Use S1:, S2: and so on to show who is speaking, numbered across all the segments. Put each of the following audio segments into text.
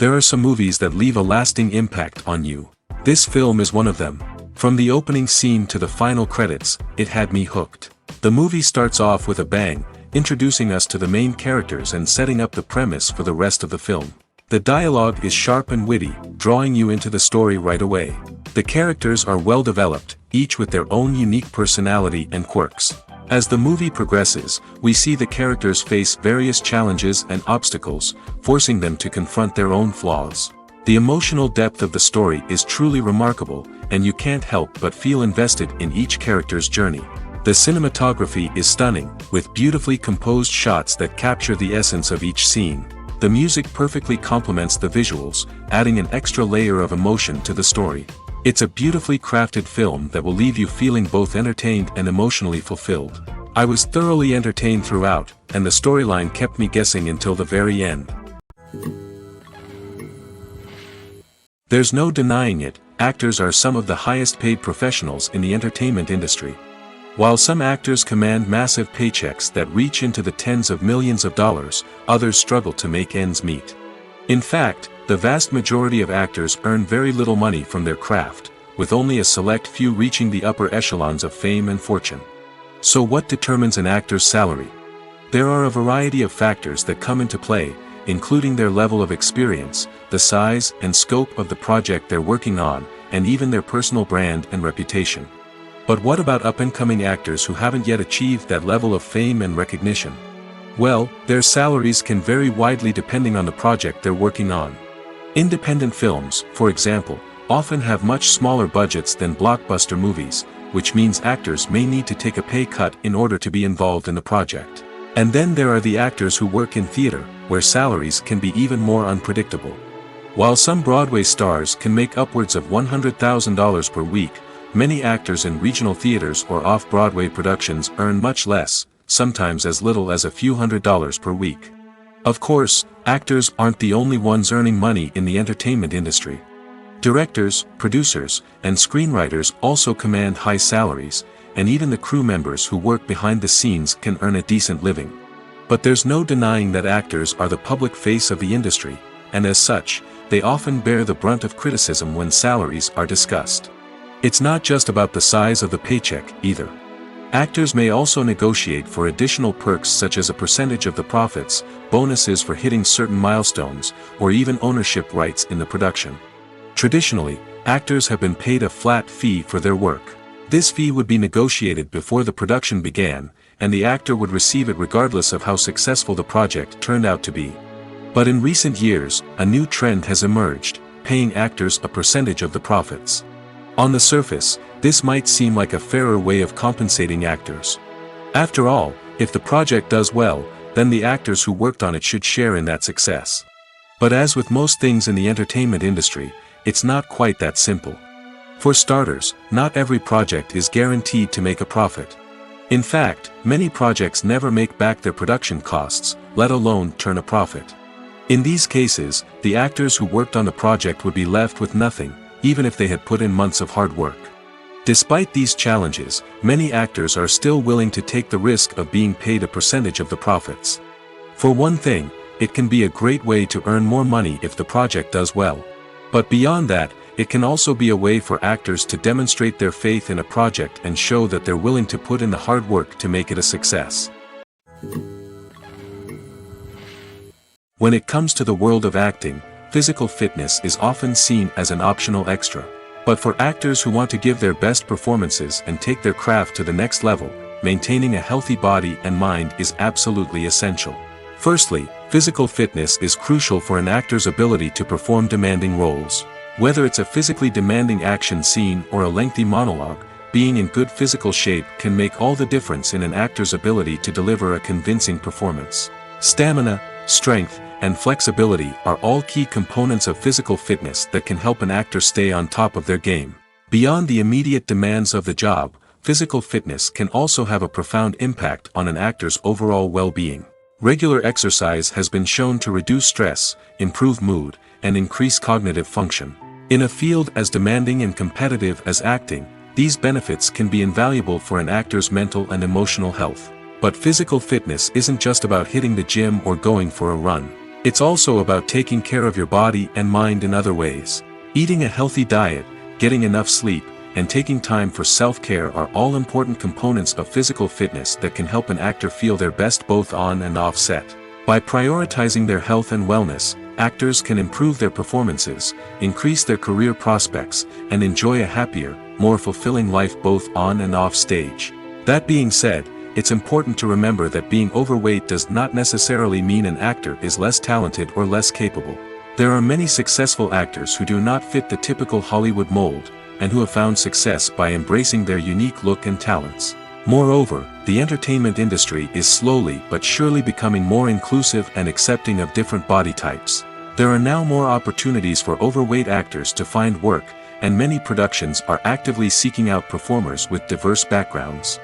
S1: There are some movies that leave a lasting impact on you. This film is one of them. From the opening scene to the final credits, it had me hooked. The movie starts off with a bang, introducing us to the main characters and setting up the premise for the rest of the film. The dialogue is sharp and witty, drawing you into the story right away. The characters are well developed, each with their own unique personality and quirks. As the movie progresses, we see the characters face various challenges and obstacles, forcing them to confront their own flaws. The emotional depth of the story is truly remarkable, and you can't help but feel invested in each character's journey. The cinematography is stunning, with beautifully composed shots that capture the essence of each scene. The music perfectly complements the visuals, adding an extra layer of emotion to the story. It's a beautifully crafted film that will leave you feeling both entertained and emotionally fulfilled. I was thoroughly entertained throughout, and the storyline kept me guessing until the very end. There's no denying it, actors are some of the highest paid professionals in the entertainment industry. While some actors command massive paychecks that reach into the tens of millions of dollars, others struggle to make ends meet. In fact, the vast majority of actors earn very little money from their craft, with only a select few reaching the upper echelons of fame and fortune. So what determines an actor's salary? There are a variety of factors that come into play, including their level of experience, the size and scope of the project they're working on, and even their personal brand and reputation. But what about up-and-coming actors who haven't yet achieved that level of fame and recognition? Well, their salaries can vary widely depending on the project they're working on. Independent films, for example, often have much smaller budgets than blockbuster movies, which means actors may need to take a pay cut in order to be involved in the project. And then there are the actors who work in theater, where salaries can be even more unpredictable. While some Broadway stars can make upwards of $100,000 per week, many actors in regional theaters or off-Broadway productions earn much less, sometimes as little as a few $100s per week. Of course, actors aren't the only ones earning money in the entertainment industry. Directors, producers, and screenwriters also command high salaries, and even the crew members who work behind the scenes can earn a decent living. But there's no denying that actors are the public face of the industry, and as such, they often bear the brunt of criticism when salaries are discussed. It's not just about the size of the paycheck, either. Actors may also negotiate for additional perks such as a percentage of the profits, bonuses for hitting certain milestones, or even ownership rights in the production. Traditionally, actors have been paid a flat fee for their work. This fee would be negotiated before the production began, and the actor would receive it regardless of how successful the project turned out to be. But in recent years, a new trend has emerged, paying actors a percentage of the profits. On the surface, this might seem like a fairer way of compensating actors. After all, if the project does well, then the actors who worked on it should share in that success. But as with most things in the entertainment industry, it's not quite that simple. For starters, not every project is guaranteed to make a profit. In fact, many projects never make back their production costs, let alone turn a profit. In these cases, the actors who worked on the project would be left with nothing, even if they had put in months of hard work. Despite these challenges, many actors are still willing to take the risk of being paid a percentage of the profits. For one thing, it can be a great way to earn more money if the project does well. But beyond that, it can also be a way for actors to demonstrate their faith in a project and show that they're willing to put in the hard work to make it a success. When it comes to the world of acting, physical fitness is often seen as an optional extra. But for actors who want to give their best performances and take their craft to the next level, maintaining a healthy body and mind is absolutely essential. Firstly, physical fitness is crucial for an actor's ability to perform demanding roles. Whether it's a physically demanding action scene or a lengthy monologue, being in good physical shape can make all the difference in an actor's ability to deliver a convincing performance. Stamina, strength, and flexibility are all key components of physical fitness that can help an actor stay on top of their game. Beyond the immediate demands of the job, physical fitness can also have a profound impact on an actor's overall well-being. Regular exercise has been shown to reduce stress, improve mood, and increase cognitive function. In a field as demanding and competitive as acting, these benefits can be invaluable for an actor's mental and emotional health. But physical fitness isn't just about hitting the gym or going for a run. It's also about taking care of your body and mind in other ways. Eating a healthy diet, getting enough sleep, and taking time for self-care are all important components of physical fitness that can help an actor feel their best both on and off set. By prioritizing their health and wellness, actors can improve their performances, increase their career prospects, and enjoy a happier, more fulfilling life both on and off stage. That being said, it's important to remember that being overweight does not necessarily mean an actor is less talented or less capable. There are many successful actors who do not fit the typical Hollywood mold, and who have found success by embracing their unique look and talents. Moreover, the entertainment industry is slowly but surely becoming more inclusive and accepting of different body types. There are now more opportunities for overweight actors to find work, and many productions are actively seeking out performers with diverse backgrounds.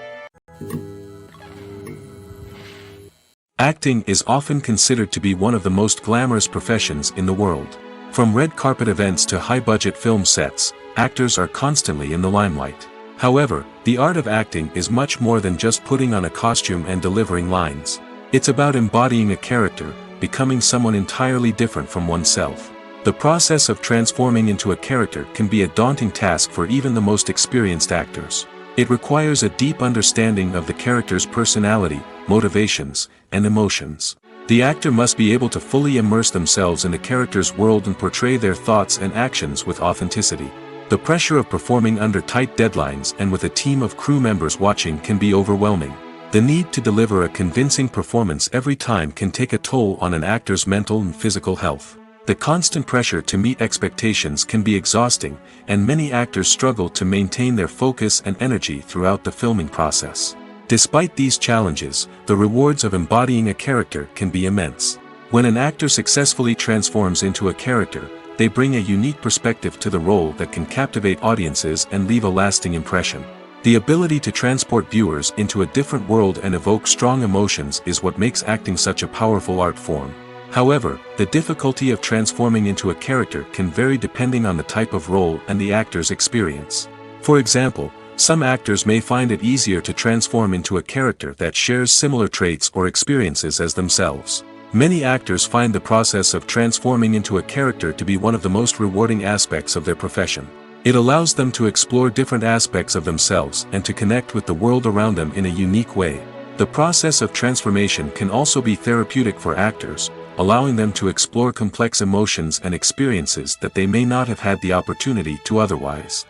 S1: Acting is often considered to be one of the most glamorous professions in the world. From red carpet events to high-budget film sets, actors are constantly in the limelight. However, the art of acting is much more than just putting on a costume and delivering lines. It's about embodying a character, becoming someone entirely different from oneself. The process of transforming into a character can be a daunting task for even the most experienced actors. It requires a deep understanding of the character's personality, motivations, and emotions. The actor must be able to fully immerse themselves in the character's world and portray their thoughts and actions with authenticity. The pressure of performing under tight deadlines and with a team of crew members watching can be overwhelming. The need to deliver a convincing performance every time can take a toll on an actor's mental and physical health. The constant pressure to meet expectations can be exhausting, and many actors struggle to maintain their focus and energy throughout the filming process. Despite these challenges, the rewards of embodying a character can be immense. When an actor successfully transforms into a character, they bring a unique perspective to the role that can captivate audiences and leave a lasting impression. The ability to transport viewers into a different world and evoke strong emotions is what makes acting such a powerful art form. However, the difficulty of transforming into a character can vary depending on the type of role and the actor's experience. For example, some actors may find it easier to transform into a character that shares similar traits or experiences as themselves. Many actors find the process of transforming into a character to be one of the most rewarding aspects of their profession. It allows them to explore different aspects of themselves and to connect with the world around them in a unique way. The process of transformation can also be therapeutic for actors, allowing them to explore complex emotions and experiences that they may not have had the opportunity to otherwise.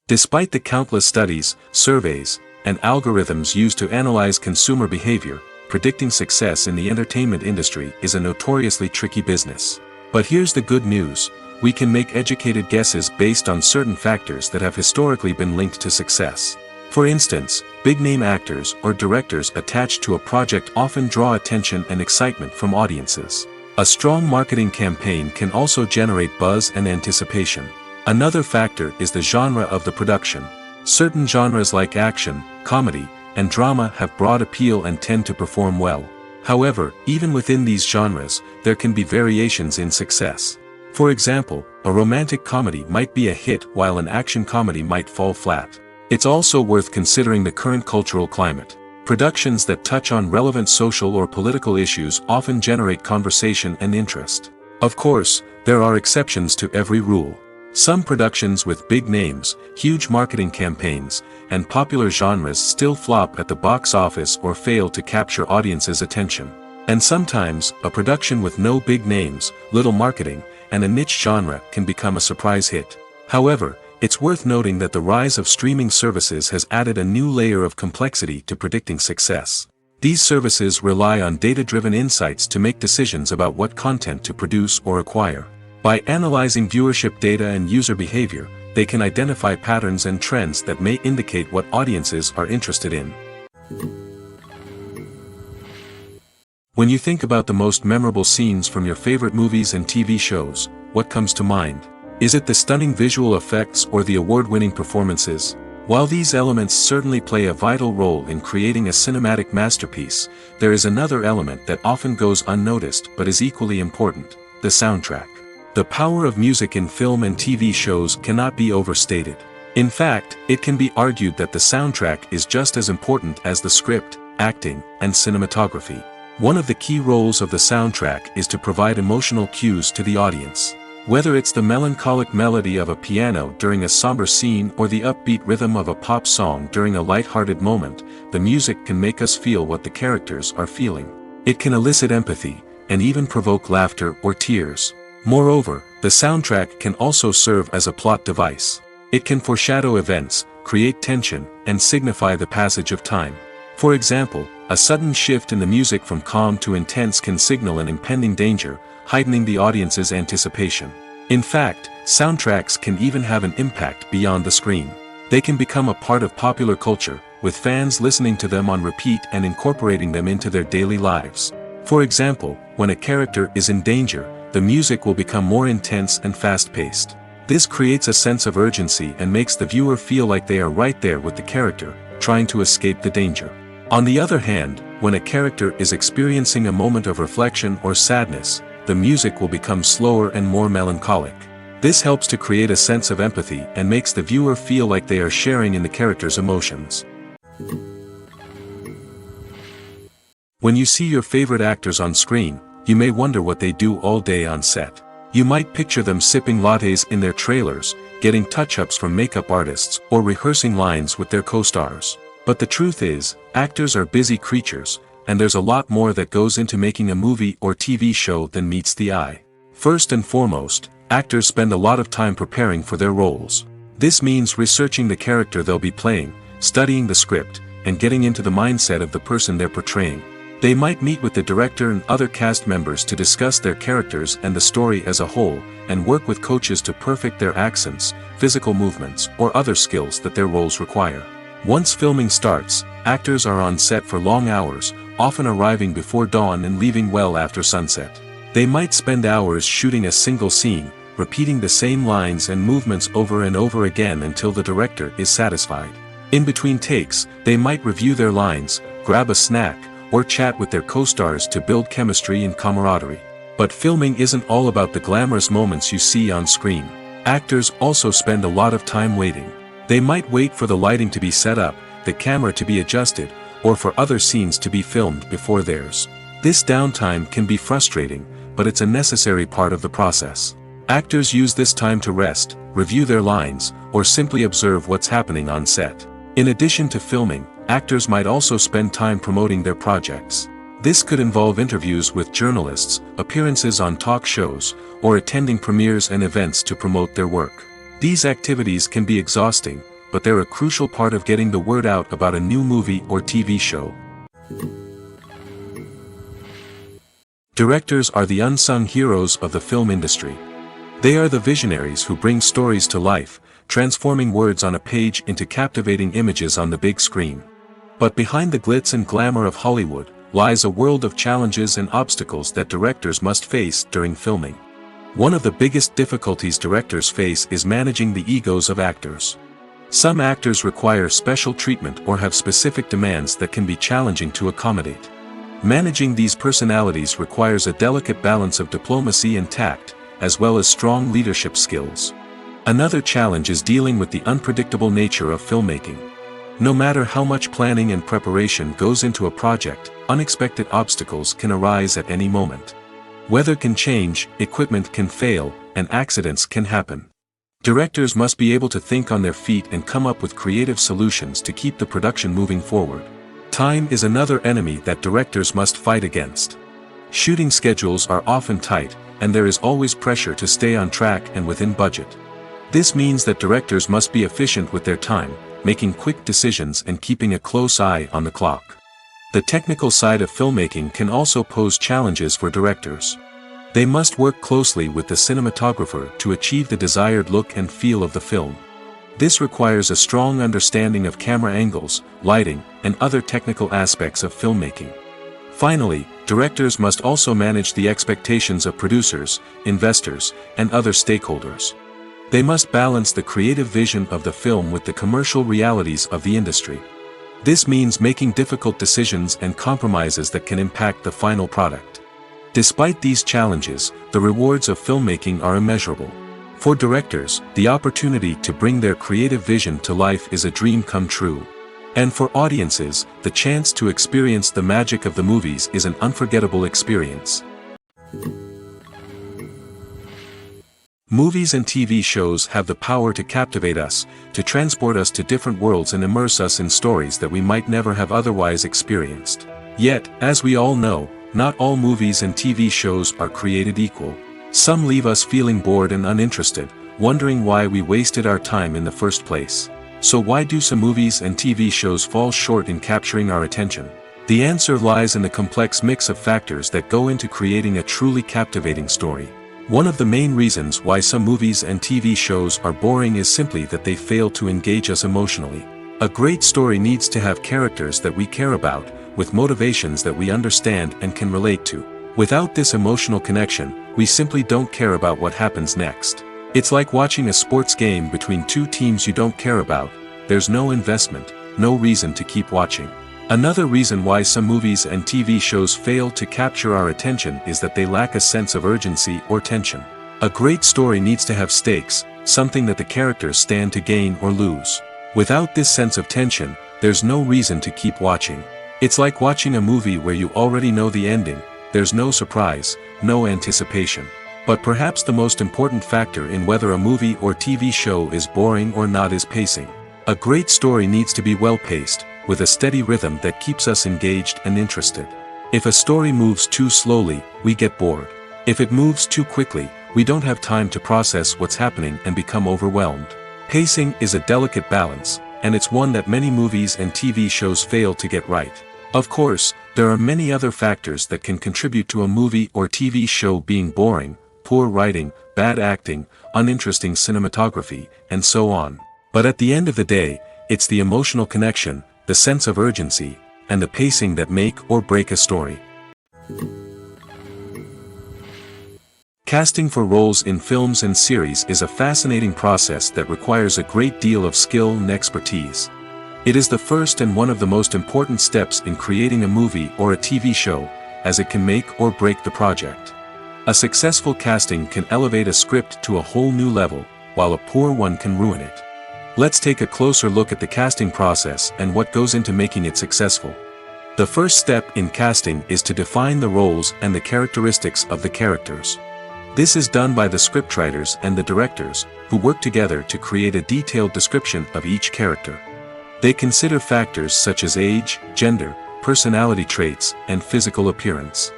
S1: Despite the countless studies, surveys, and algorithms used to analyze consumer behavior, predicting success in the entertainment industry is a notoriously tricky business. But here's the good news: we can make educated guesses based on certain factors that have historically been linked to success. For instance, big-name actors or directors attached to a project often draw attention and excitement from audiences. A strong marketing campaign can also generate buzz and anticipation. Another factor is the genre of the production. Certain genres like action, comedy, and drama have broad appeal and tend to perform well. However, even within these genres, there can be variations in success. For example, a romantic comedy might be a hit while an action comedy might fall flat. It's also worth considering the current cultural climate. Productions that touch on relevant social or political issues often generate conversation and interest. Of course, there are exceptions to every rule. Some productions with big names, huge marketing campaigns, and popular genres still flop at the box office or fail to capture audiences' attention. And sometimes, a production with no big names, little marketing, and a niche genre can become a surprise hit. However, it's worth noting that the rise of streaming services has added a new layer of complexity to predicting success. These services rely on data-driven insights to make decisions about what content to produce or acquire. By analyzing viewership data and user behavior, they can identify patterns and trends that may indicate what audiences are interested in. When you think about the most memorable scenes from your favorite movies and TV shows, what comes to mind? Is it the stunning visual effects or the award-winning performances? While these elements certainly play a vital role in creating a cinematic masterpiece, there is another element that often goes unnoticed but is equally important: the soundtrack. The power of music in film and TV shows cannot be overstated. In fact, it can be argued that the soundtrack is just as important as the script, acting, and cinematography. One of the key roles of the soundtrack is to provide emotional cues to the audience. Whether it's the melancholic melody of a piano during a somber scene or the upbeat rhythm of a pop song during a light-hearted moment, the music can make us feel what the characters are feeling. It can elicit empathy, and even provoke laughter or tears. Moreover, the soundtrack can also serve as a plot device. It can foreshadow events, create tension, and signify the passage of time. For example, a sudden shift in the music from calm to intense can signal an impending danger, heightening the audience's anticipation. In fact, soundtracks can even have an impact beyond the screen. They can become a part of popular culture, with fans listening to them on repeat and incorporating them into their daily lives. For example, when a character is in danger, the music will become more intense and fast-paced. This creates a sense of urgency and makes the viewer feel like they are right there with the character, trying to escape the danger. On the other hand, when a character is experiencing a moment of reflection or sadness, the music will become slower and more melancholic. This helps to create a sense of empathy and makes the viewer feel like they are sharing in the character's emotions. When you see your favorite actors on screen, you may wonder what they do all day on set. You might picture them sipping lattes in their trailers, getting touch-ups from makeup artists, or rehearsing lines with their co-stars. But the truth is, actors are busy creatures, and there's a lot more that goes into making a movie or TV show than meets the eye. First and foremost, actors spend a lot of time preparing for their roles. This means researching the character they'll be playing, studying the script, and getting into the mindset of the person they're portraying. They might meet with the director and other cast members to discuss their characters and the story as a whole, and work with coaches to perfect their accents, physical movements, or other skills that their roles require. Once filming starts, actors are on set for long hours, often arriving before dawn and leaving well after sunset. They might spend hours shooting a single scene, repeating the same lines and movements over and over again until the director is satisfied. In between takes, they might review their lines, grab a snack, or chat with their co-stars to build chemistry and camaraderie. But filming isn't all about the glamorous moments you see on screen. Actors also spend a lot of time waiting. They might wait for the lighting to be set up, the camera to be adjusted, or for other scenes to be filmed before theirs. This downtime can be frustrating, but it's a necessary part of the process. Actors use this time to rest, review their lines, or simply observe what's happening on set. In addition to filming, actors might also spend time promoting their projects. This could involve interviews with journalists, appearances on talk shows, or attending premieres and events to promote their work. These activities can be exhausting, but they're a crucial part of getting the word out about a new movie or TV show. Directors are the unsung heroes of the film industry. They are the visionaries who bring stories to life, transforming words on a page into captivating images on the big screen. But behind the glitz and glamour of Hollywood, lies a world of challenges and obstacles that directors must face during filming. One of the biggest difficulties directors face is managing the egos of actors. Some actors require special treatment or have specific demands that can be challenging to accommodate. Managing these personalities requires a delicate balance of diplomacy and tact, as well as strong leadership skills. Another challenge is dealing with the unpredictable nature of filmmaking. No matter how much planning and preparation goes into a project, unexpected obstacles can arise at any moment. Weather can change, equipment can fail, and accidents can happen. Directors must be able to think on their feet and come up with creative solutions to keep the production moving forward. Time is another enemy that directors must fight against. Shooting schedules are often tight, and there is always pressure to stay on track and within budget. This means that directors must be efficient with their time, making quick decisions and keeping a close eye on the clock. The technical side of filmmaking can also pose challenges for directors. They must work closely with the cinematographer to achieve the desired look and feel of the film. This requires a strong understanding of camera angles, lighting, and other technical aspects of filmmaking. Finally, directors must also manage the expectations of producers, investors, and other stakeholders. They must balance the creative vision of the film with the commercial realities of the industry. This means making difficult decisions and compromises that can impact the final product. Despite these challenges, the rewards of filmmaking are immeasurable. For directors, the opportunity to bring their creative vision to life is a dream come true. And for audiences, the chance to experience the magic of the movies is an unforgettable experience. Movies and TV shows have the power to captivate us, to transport us to different worlds and immerse us in stories that we might never have otherwise experienced. Yet, as we all know, not all movies and TV shows are created equal. Some leave us feeling bored and uninterested, wondering why we wasted our time in the first place. So why do some movies and TV shows fall short in capturing our attention? The answer lies in the complex mix of factors that go into creating a truly captivating story. One of the main reasons why some movies and TV shows are boring is simply that they fail to engage us emotionally. A great story needs to have characters that we care about, with motivations that we understand and can relate to. Without this emotional connection, we simply don't care about what happens next. It's like watching a sports game between two teams you don't care about. There's no investment, no reason to keep watching. Another reason why some movies and TV shows fail to capture our attention is that they lack a sense of urgency or tension. A great story needs to have stakes, something that the characters stand to gain or lose. Without this sense of tension, there's no reason to keep watching. It's like watching a movie where you already know the ending. There's no surprise, no anticipation. But perhaps the most important factor in whether a movie or TV show is boring or not is pacing. A great story needs to be well-paced, with a steady rhythm that keeps us engaged and interested. If a story moves too slowly, we get bored. If it moves too quickly, we don't have time to process what's happening and become overwhelmed. Pacing is a delicate balance, and it's one that many movies and TV shows fail to get right. Of course, there are many other factors that can contribute to a movie or TV show being boring: poor writing, bad acting, uninteresting cinematography, and so on. But at the end of the day, it's the emotional connection, the sense of urgency, and the pacing that make or break a story. Casting for roles in films and series is a fascinating process that requires a great deal of skill and expertise. It is the first and one of the most important steps in creating a movie or a TV show, as it can make or break the project. A successful casting can elevate a script to a whole new level, while a poor one can ruin it. Let's take a closer look at the casting process and what goes into making it successful. The first step in casting is to define the roles and the characteristics of the characters. This is done by the scriptwriters and the directors, who work together to create a detailed description of each character. They consider factors such as age, gender, personality traits, and physical appearance.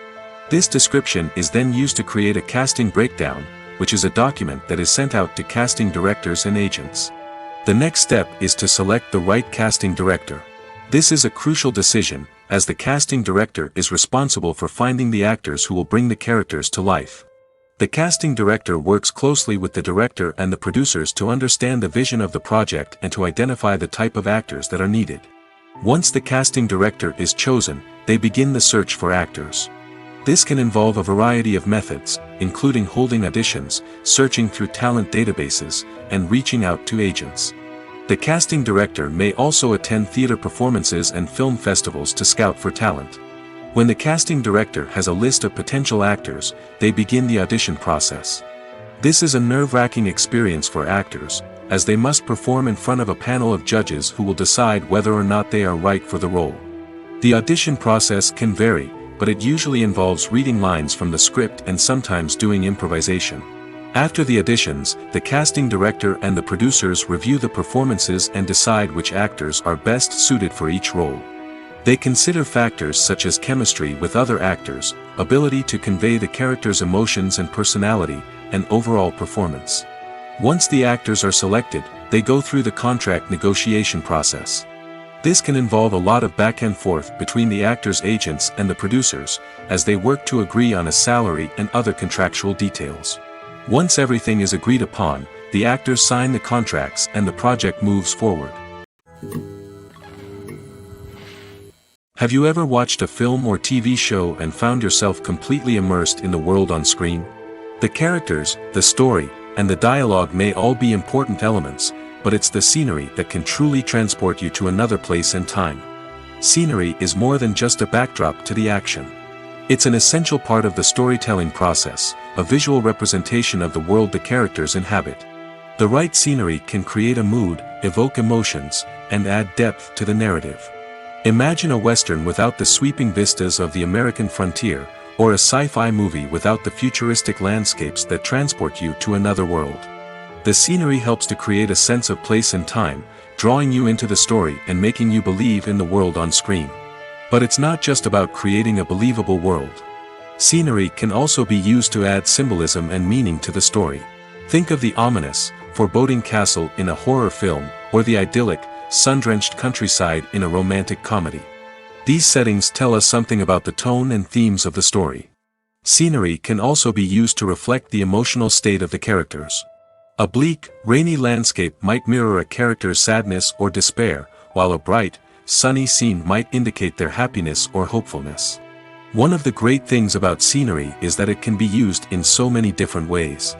S1: This description is then used to create a casting breakdown, which is a document that is sent out to casting directors and agents. The next step is to select the right casting director. This is a crucial decision, as the casting director is responsible for finding the actors who will bring the characters to life. The casting director works closely with the director and the producers to understand the vision of the project and to identify the type of actors that are needed. Once the casting director is chosen, they begin the search for actors. This can involve a variety of methods, including holding auditions, searching through talent databases, and reaching out to agents. The casting director may also attend theater performances and film festivals to scout for talent. When the casting director has a list of potential actors, they begin the audition process. This is a nerve-wracking experience for actors, as they must perform in front of a panel of judges who will decide whether or not they are right for the role. The audition process can vary, but it usually involves reading lines from the script and sometimes doing improvisation. After the auditions, the casting director and the producers review the performances and decide which actors are best suited for each role. They consider factors such as chemistry with other actors, ability to convey the character's emotions and personality, and overall performance. Once the actors are selected, they go through the contract negotiation process. This can involve a lot of back and forth between the actors' agents and the producers, as they work to agree on a salary and other contractual details. Once everything is agreed upon, the actors sign the contracts and the project moves forward. Have you ever watched a film or TV show and found yourself completely immersed in the world on screen? The characters, the story, and the dialogue may all be important elements, but it's the scenery that can truly transport you to another place and time. Scenery is more than just a backdrop to the action. It's an essential part of the storytelling process, a visual representation of the world the characters inhabit. The right scenery can create a mood, evoke emotions, and add depth to the narrative. Imagine a Western without the sweeping vistas of the American frontier, or a sci-fi movie without the futuristic landscapes that transport you to another world. The scenery helps to create a sense of place and time, drawing you into the story and making you believe in the world on screen. But it's not just about creating a believable world. Scenery can also be used to add symbolism and meaning to the story. Think of the ominous, foreboding castle in a horror film, or the idyllic, sun-drenched countryside in a romantic comedy. These settings tell us something about the tone and themes of the story. Scenery can also be used to reflect the emotional state of the characters. A bleak, rainy landscape might mirror a character's sadness or despair, while a bright, sunny scene might indicate their happiness or hopefulness. One of the great things about scenery is that it can be used in so many different ways.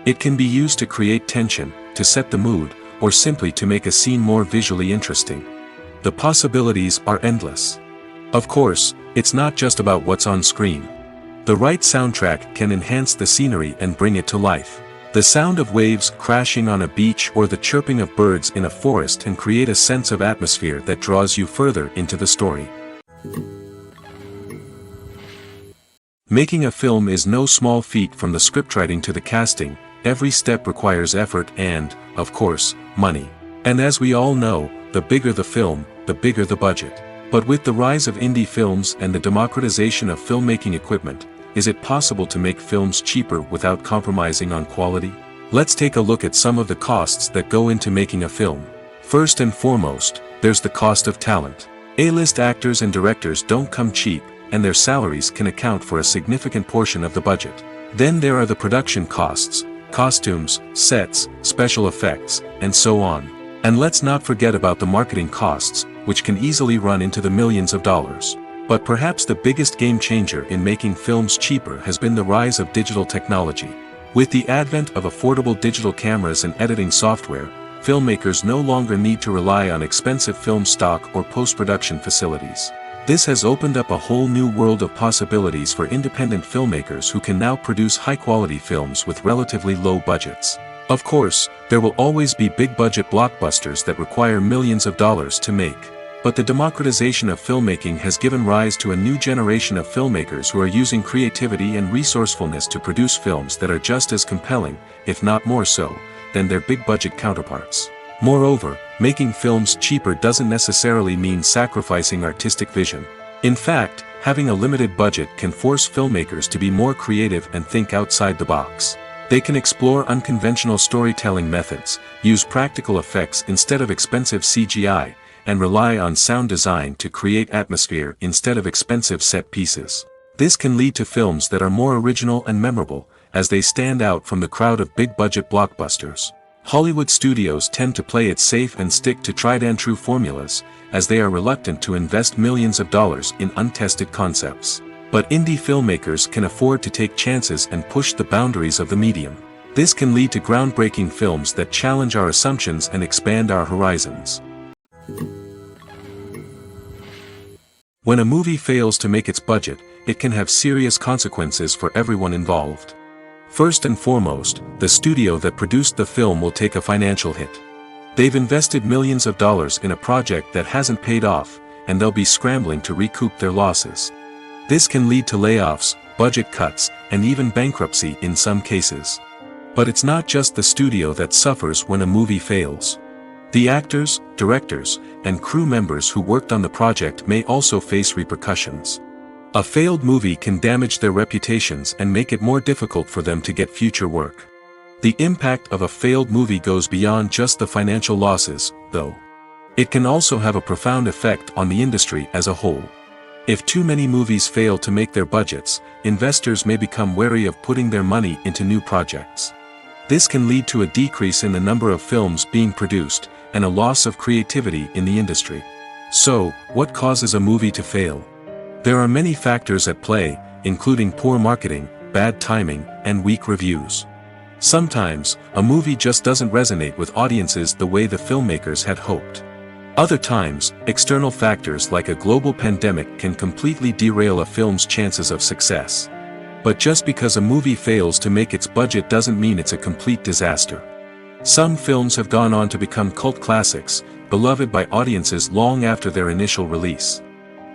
S1: It can be used to create tension, to set the mood, or simply to make a scene more visually interesting. The possibilities are endless. Of course, it's not just about what's on screen. The right soundtrack can enhance the scenery and bring it to life. The sound of waves crashing on a beach or the chirping of birds in a forest can create a sense of atmosphere that draws you further into the story. Making a film is no small feat. From the scriptwriting to the casting, every step requires effort and, of course, money. And as we all know, the bigger the film, the bigger the budget. But with the rise of indie films and the democratization of filmmaking equipment, is it possible to make films cheaper without compromising on quality? Let's take a look at some of the costs that go into making a film. First and foremost, there's the cost of talent. A-list actors and directors don't come cheap, and their salaries can account for a significant portion of the budget. Then there are the production costs, costumes, sets, special effects, and so on. And let's not forget about the marketing costs, which can easily run into the millions of dollars. But perhaps the biggest game changer in making films cheaper has been the rise of digital technology. With the advent of affordable digital cameras and editing software, filmmakers no longer need to rely on expensive film stock or post-production facilities. This has opened up a whole new world of possibilities for independent filmmakers who can now produce high-quality films with relatively low budgets. Of course, there will always be big-budget blockbusters that require millions of dollars to make. But the democratization of filmmaking has given rise to a new generation of filmmakers who are using creativity and resourcefulness to produce films that are just as compelling, if not more so, than their big-budget counterparts. Moreover, making films cheaper doesn't necessarily mean sacrificing artistic vision. In fact, having a limited budget can force filmmakers to be more creative and think outside the box. They can explore unconventional storytelling methods, use practical effects instead of expensive CGI, and rely on sound design to create atmosphere instead of expensive set pieces. This can lead to films that are more original and memorable, as they stand out from the crowd of big-budget blockbusters. Hollywood studios tend to play it safe and stick to tried-and-true formulas, as they are reluctant to invest millions of dollars in untested concepts. But indie filmmakers can afford to take chances and push the boundaries of the medium. This can lead to groundbreaking films that challenge our assumptions and expand our horizons. When a movie fails to make its budget, it can have serious consequences for everyone involved. First and foremost, the studio that produced the film will take a financial hit. They've invested millions of dollars in a project that hasn't paid off, and they'll be scrambling to recoup their losses. This can lead to layoffs, budget cuts, and even bankruptcy in some cases. But it's not just the studio that suffers when a movie fails. The actors, directors, and crew members who worked on the project may also face repercussions. A failed movie can damage their reputations and make it more difficult for them to get future work. The impact of a failed movie goes beyond just the financial losses, though. It can also have a profound effect on the industry as a whole. If too many movies fail to make their budgets, investors may become wary of putting their money into new projects. This can lead to a decrease in the number of films being produced, and a loss of creativity in the industry. So, what causes a movie to fail? There are many factors at play, including poor marketing, bad timing, and weak reviews. Sometimes, a movie just doesn't resonate with audiences the way the filmmakers had hoped. Other times, external factors like a global pandemic can completely derail a film's chances of success. But just because a movie fails to make its budget doesn't mean it's a complete disaster. Some films have gone on to become cult classics, beloved by audiences long after their initial release.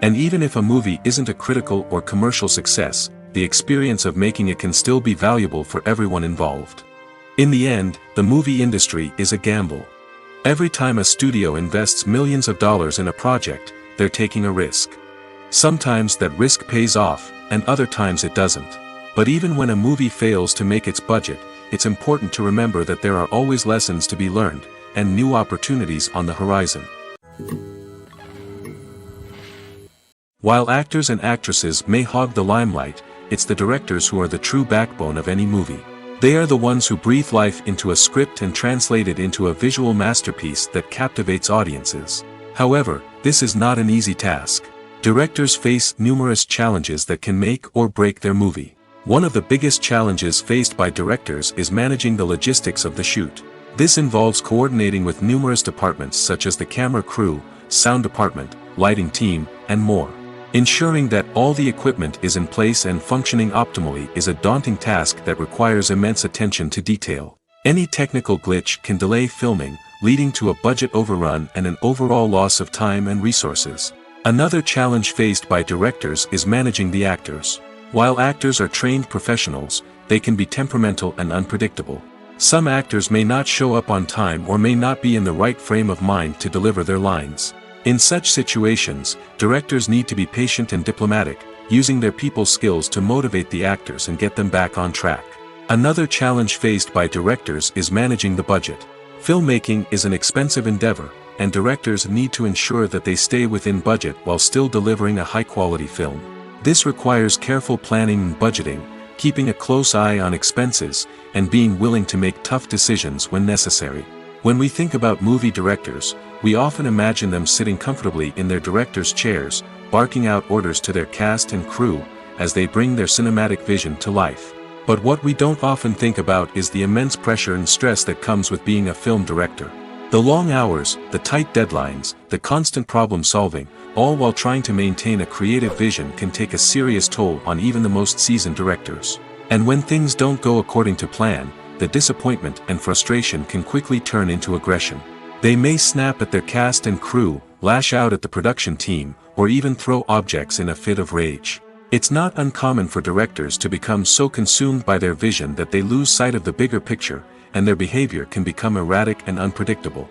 S1: And even if a movie isn't a critical or commercial success, the experience of making it can still be valuable for everyone involved. In the end, the movie industry is a gamble. Every time a studio invests millions of dollars in a project, they're taking a risk. Sometimes that risk pays off, and other times it doesn't. But even when a movie fails to make its budget, it's important to remember that there are always lessons to be learned, and new opportunities on the horizon. While actors and actresses may hog the limelight, it's the directors who are the true backbone of any movie. They are the ones who breathe life into a script and translate it into a visual masterpiece that captivates audiences. However, this is not an easy task. Directors face numerous challenges that can make or break their movie. One of the biggest challenges faced by directors is managing the logistics of the shoot. This involves coordinating with numerous departments such as the camera crew, sound department, lighting team, and more. Ensuring that all the equipment is in place and functioning optimally is a daunting task that requires immense attention to detail. Any technical glitch can delay filming, leading to a budget overrun and an overall loss of time and resources. Another challenge faced by directors is managing the actors. While actors are trained professionals, they can be temperamental and unpredictable. Some actors may not show up on time or may not be in the right frame of mind to deliver their lines. In such situations, directors need to be patient and diplomatic, using their people skills to motivate the actors and get them back on track. Another challenge faced by directors is managing the budget. Filmmaking is an expensive endeavor, and directors need to ensure that they stay within budget while still delivering a high-quality film. This requires careful planning and budgeting, keeping a close eye on expenses, and being willing to make tough decisions when necessary. When we think about movie directors, we often imagine them sitting comfortably in their director's chairs, barking out orders to their cast and crew, as they bring their cinematic vision to life. But what we don't often think about is the immense pressure and stress that comes with being a film director. The long hours, the tight deadlines, the constant problem solving, all while trying to maintain a creative vision can take a serious toll on even the most seasoned directors. And when things don't go according to plan, the disappointment and frustration can quickly turn into aggression. They may snap at their cast and crew, lash out at the production team, or even throw objects in a fit of rage. It's not uncommon for directors to become so consumed by their vision that they lose sight of the bigger picture, and their behavior can become erratic and unpredictable.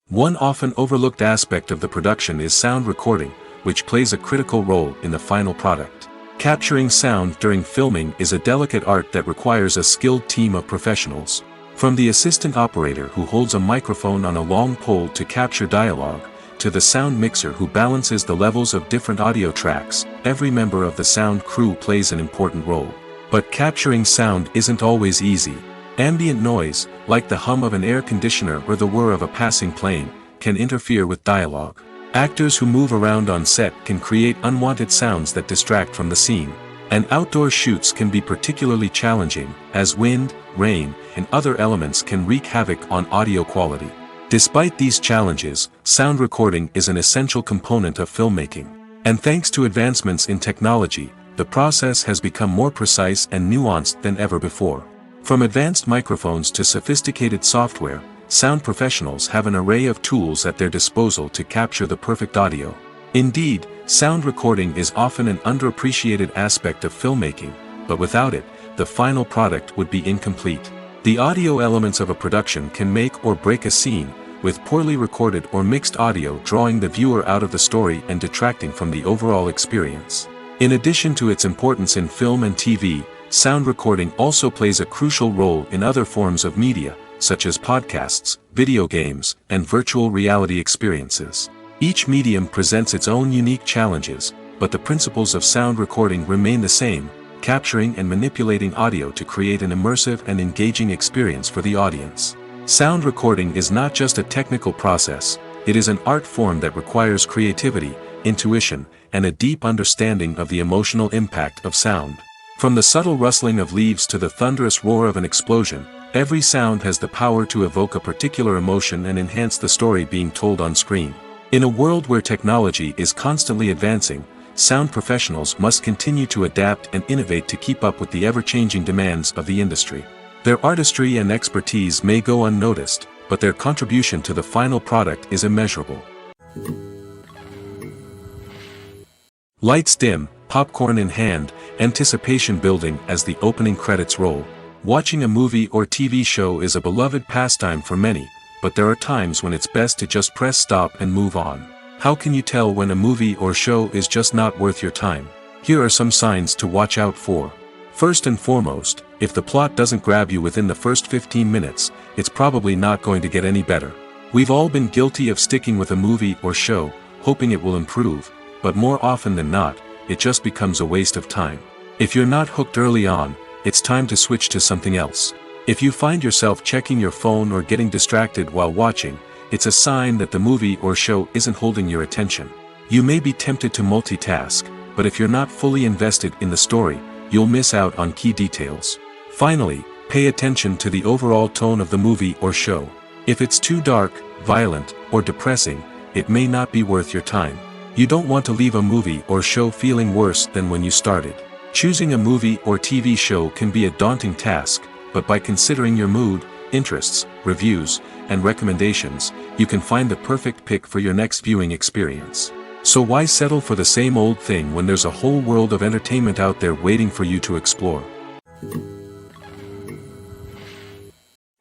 S1: One often overlooked aspect of the production is sound recording, which plays a critical role in the final product. Capturing sound during filming is a delicate art that requires a skilled team of professionals. From the assistant operator who holds a microphone on a long pole to capture dialogue, to the sound mixer who balances the levels of different audio tracks, every member of the sound crew plays an important role. But capturing sound isn't always easy. Ambient noise, like the hum of an air conditioner or the whir of a passing plane, can interfere with dialogue. Actors who move around on set can create unwanted sounds that distract from the scene. And outdoor shoots can be particularly challenging, as wind, rain, and other elements can wreak havoc on audio quality. Despite these challenges, sound recording is an essential component of filmmaking. And thanks to advancements in technology, the process has become more precise and nuanced than ever before. From advanced microphones to sophisticated software, sound professionals have an array of tools at their disposal to capture the perfect audio. Indeed, sound recording is often an underappreciated aspect of filmmaking, but without it, the final product would be incomplete. The audio elements of a production can make or break a scene, with poorly recorded or mixed audio drawing the viewer out of the story and detracting from the overall experience. In addition to its importance in film and TV, sound recording also plays a crucial role in other forms of media, such as podcasts, video games, and virtual reality experiences. Each medium presents its own unique challenges, but the principles of sound recording remain the same, capturing and manipulating audio to create an immersive and engaging experience for the audience. Sound recording is not just a technical process, it is an art form that requires creativity, intuition, and a deep understanding of the emotional impact of sound. From the subtle rustling of leaves to the thunderous roar of an explosion, every sound has the power to evoke a particular emotion and enhance the story being told on screen. In a world where technology is constantly advancing, sound professionals must continue to adapt and innovate to keep up with the ever-changing demands of the industry. Their artistry and expertise may go unnoticed, but their contribution to the final product is immeasurable. Lights dim, popcorn in hand, anticipation building as the opening credits roll. Watching a movie or TV show is a beloved pastime for many, but there are times when it's best to just press stop and move on. How can you tell when a movie or show is just not worth your time? Here are some signs to watch out for. First and foremost, if the plot doesn't grab you within the first 15 minutes, it's probably not going to get any better. We've all been guilty of sticking with a movie or show, hoping it will improve, but more often than not, it just becomes a waste of time. If you're not hooked early on, it's time to switch to something else. If you find yourself checking your phone or getting distracted while watching, it's a sign that the movie or show isn't holding your attention. You may be tempted to multitask, but if you're not fully invested in the story, you'll miss out on key details. Finally, pay attention to the overall tone of the movie or show. If it's too dark, violent, or depressing, it may not be worth your time. You don't want to leave a movie or show feeling worse than when you started. Choosing a movie or TV show can be a daunting task, but by considering your mood, interests, reviews, and recommendations, you can find the perfect pick for your next viewing experience. So why settle for the same old thing when there's a whole world of entertainment out there waiting for you to explore?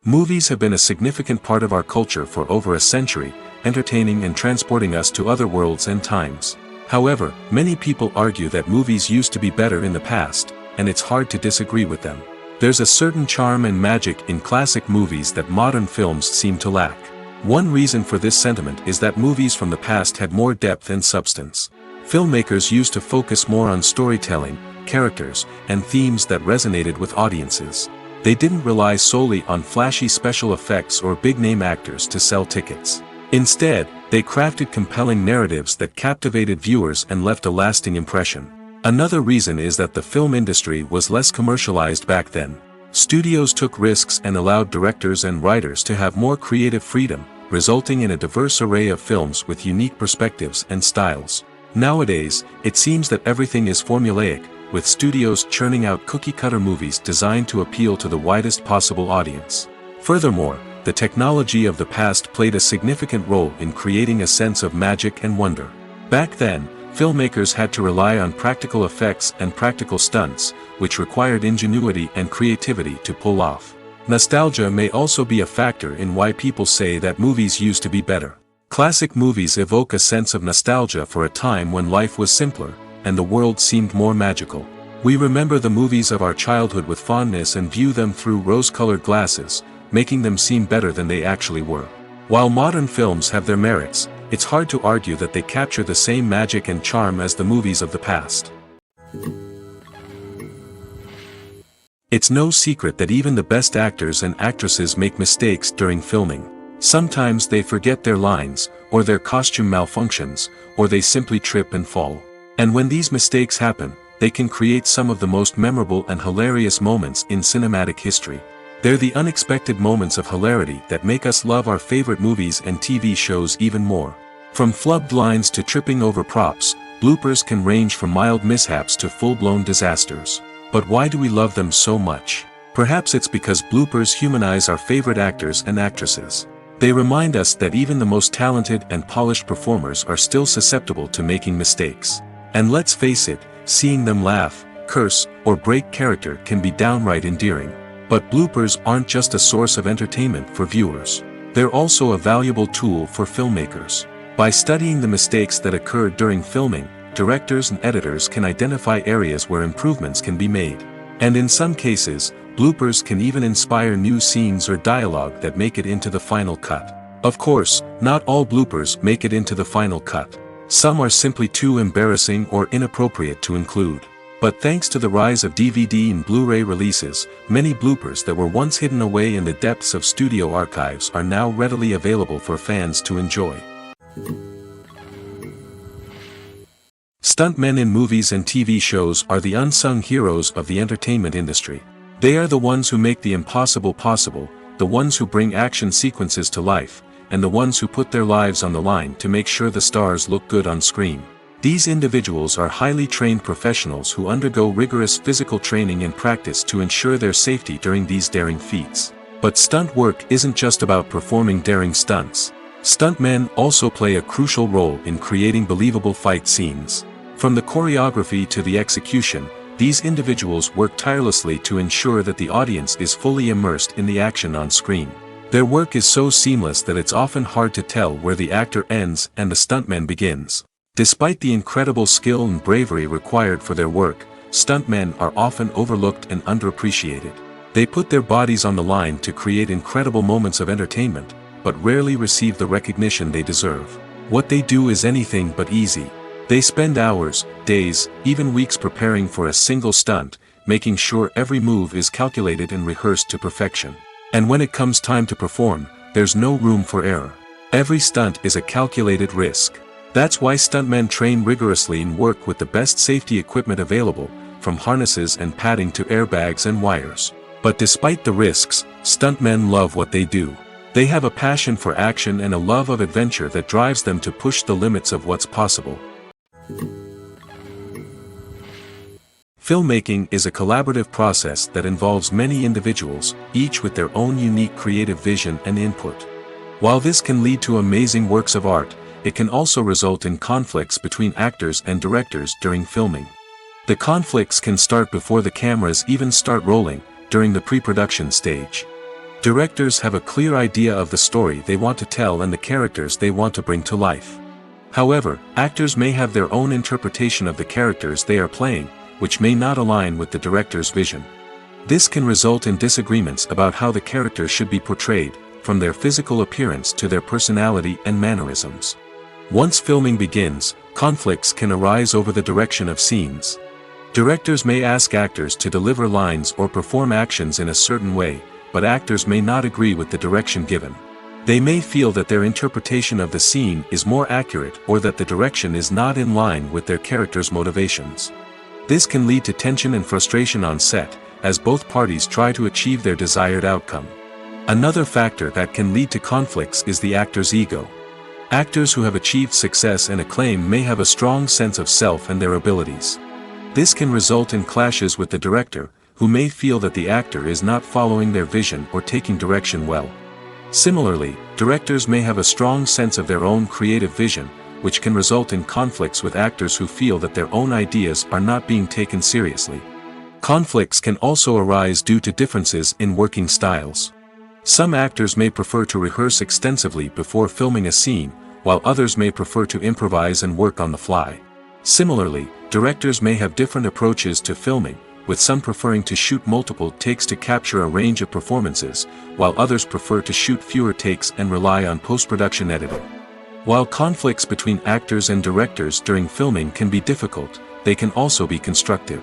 S1: Movies have been a significant part of our culture for over a century, entertaining and transporting us to other worlds and times. However, many people argue that movies used to be better in the past, and it's hard to disagree with them. There's a certain charm and magic in classic movies that modern films seem to lack. One reason for this sentiment is that movies from the past had more depth and substance. Filmmakers used to focus more on storytelling, characters, and themes that resonated with audiences. They didn't rely solely on flashy special effects or big-name actors to sell tickets. Instead, they crafted compelling narratives that captivated viewers and left a lasting impression. Another reason is that the film industry was less commercialized back then. Studios took risks and allowed directors and writers to have more creative freedom, resulting in a diverse array of films with unique perspectives and styles. Nowadays, it seems that everything is formulaic, with studios churning out cookie-cutter movies designed to appeal to the widest possible audience. Furthermore, the technology of the past played a significant role in creating a sense of magic and wonder. Back then, filmmakers had to rely on practical effects and practical stunts, which required ingenuity and creativity to pull off. Nostalgia may also be a factor in why people say that movies used to be better. Classic movies evoke a sense of nostalgia for a time when life was simpler, and the world seemed more magical. We remember the movies of our childhood with fondness and view them through rose-colored glasses, making them seem better than they actually were. While modern films have their merits, it's hard to argue that they capture the same magic and charm as the movies of the past. It's no secret that even the best actors and actresses make mistakes during filming. Sometimes they forget their lines, or their costume malfunctions, or they simply trip and fall. And when these mistakes happen, they can create some of the most memorable and hilarious moments in cinematic history. They're the unexpected moments of hilarity that make us love our favorite movies and TV shows even more. From flubbed lines to tripping over props, bloopers can range from mild mishaps to full-blown disasters. But why do we love them so much? Perhaps it's because bloopers humanize our favorite actors and actresses. They remind us that even the most talented and polished performers are still susceptible to making mistakes. And let's face it, seeing them laugh, curse, or break character can be downright endearing. But bloopers aren't just a source of entertainment for viewers. They're also a valuable tool for filmmakers. By studying the mistakes that occurred during filming, directors and editors can identify areas where improvements can be made. And in some cases, bloopers can even inspire new scenes or dialogue that make it into the final cut. Of course, not all bloopers make it into the final cut. Some are simply too embarrassing or inappropriate to include. But thanks to the rise of DVD and Blu-ray releases, many bloopers that were once hidden away in the depths of studio archives are now readily available for fans to enjoy. Stuntmen in movies and TV shows are the unsung heroes of the entertainment industry. They are the ones who make the impossible possible, the ones who bring action sequences to life, and the ones who put their lives on the line to make sure the stars look good on screen. These individuals are highly trained professionals who undergo rigorous physical training and practice to ensure their safety during these daring feats. But stunt work isn't just about performing daring stunts. Stuntmen also play a crucial role in creating believable fight scenes. From the choreography to the execution, these individuals work tirelessly to ensure that the audience is fully immersed in the action on screen. Their work is so seamless that it's often hard to tell where the actor ends and the stuntman begins. Despite the incredible skill and bravery required for their work, stuntmen are often overlooked and underappreciated. They put their bodies on the line to create incredible moments of entertainment, but rarely receive the recognition they deserve. What they do is anything but easy. They spend hours, days, even weeks preparing for a single stunt, making sure every move is calculated and rehearsed to perfection. And when it comes time to perform, there's no room for error. Every stunt is a calculated risk. That's why stuntmen train rigorously and work with the best safety equipment available, from harnesses and padding to airbags and wires. But despite the risks, stuntmen love what they do. They have a passion for action and a love of adventure that drives them to push the limits of what's possible. Filmmaking is a collaborative process that involves many individuals, each with their own unique creative vision and input. While this can lead to amazing works of art, it can also result in conflicts between actors and directors during filming. The conflicts can start before the cameras even start rolling, during the pre-production stage. Directors have a clear idea of the story they want to tell and the characters they want to bring to life. However, actors may have their own interpretation of the characters they are playing, which may not align with the director's vision. This can result in disagreements about how the characters should be portrayed, from their physical appearance to their personality and mannerisms. Once filming begins, conflicts can arise over the direction of scenes. Directors may ask actors to deliver lines or perform actions in a certain way, but actors may not agree with the direction given. They may feel that their interpretation of the scene is more accurate or that the direction is not in line with their character's motivations. This can lead to tension and frustration on set, as both parties try to achieve their desired outcome. Another factor that can lead to conflicts is the actor's ego. Actors who have achieved success and acclaim may have a strong sense of self and their abilities. This can result in clashes with the director, who may feel that the actor is not following their vision or taking direction well. Similarly, directors may have a strong sense of their own creative vision, which can result in conflicts with actors who feel that their own ideas are not being taken seriously. Conflicts can also arise due to differences in working styles. Some actors may prefer to rehearse extensively before filming a scene, while others may prefer to improvise and work on the fly. Similarly, directors may have different approaches to filming, with some preferring to shoot multiple takes to capture a range of performances, while others prefer to shoot fewer takes and rely on post-production editing. While conflicts between actors and directors during filming can be difficult, they can also be constructive.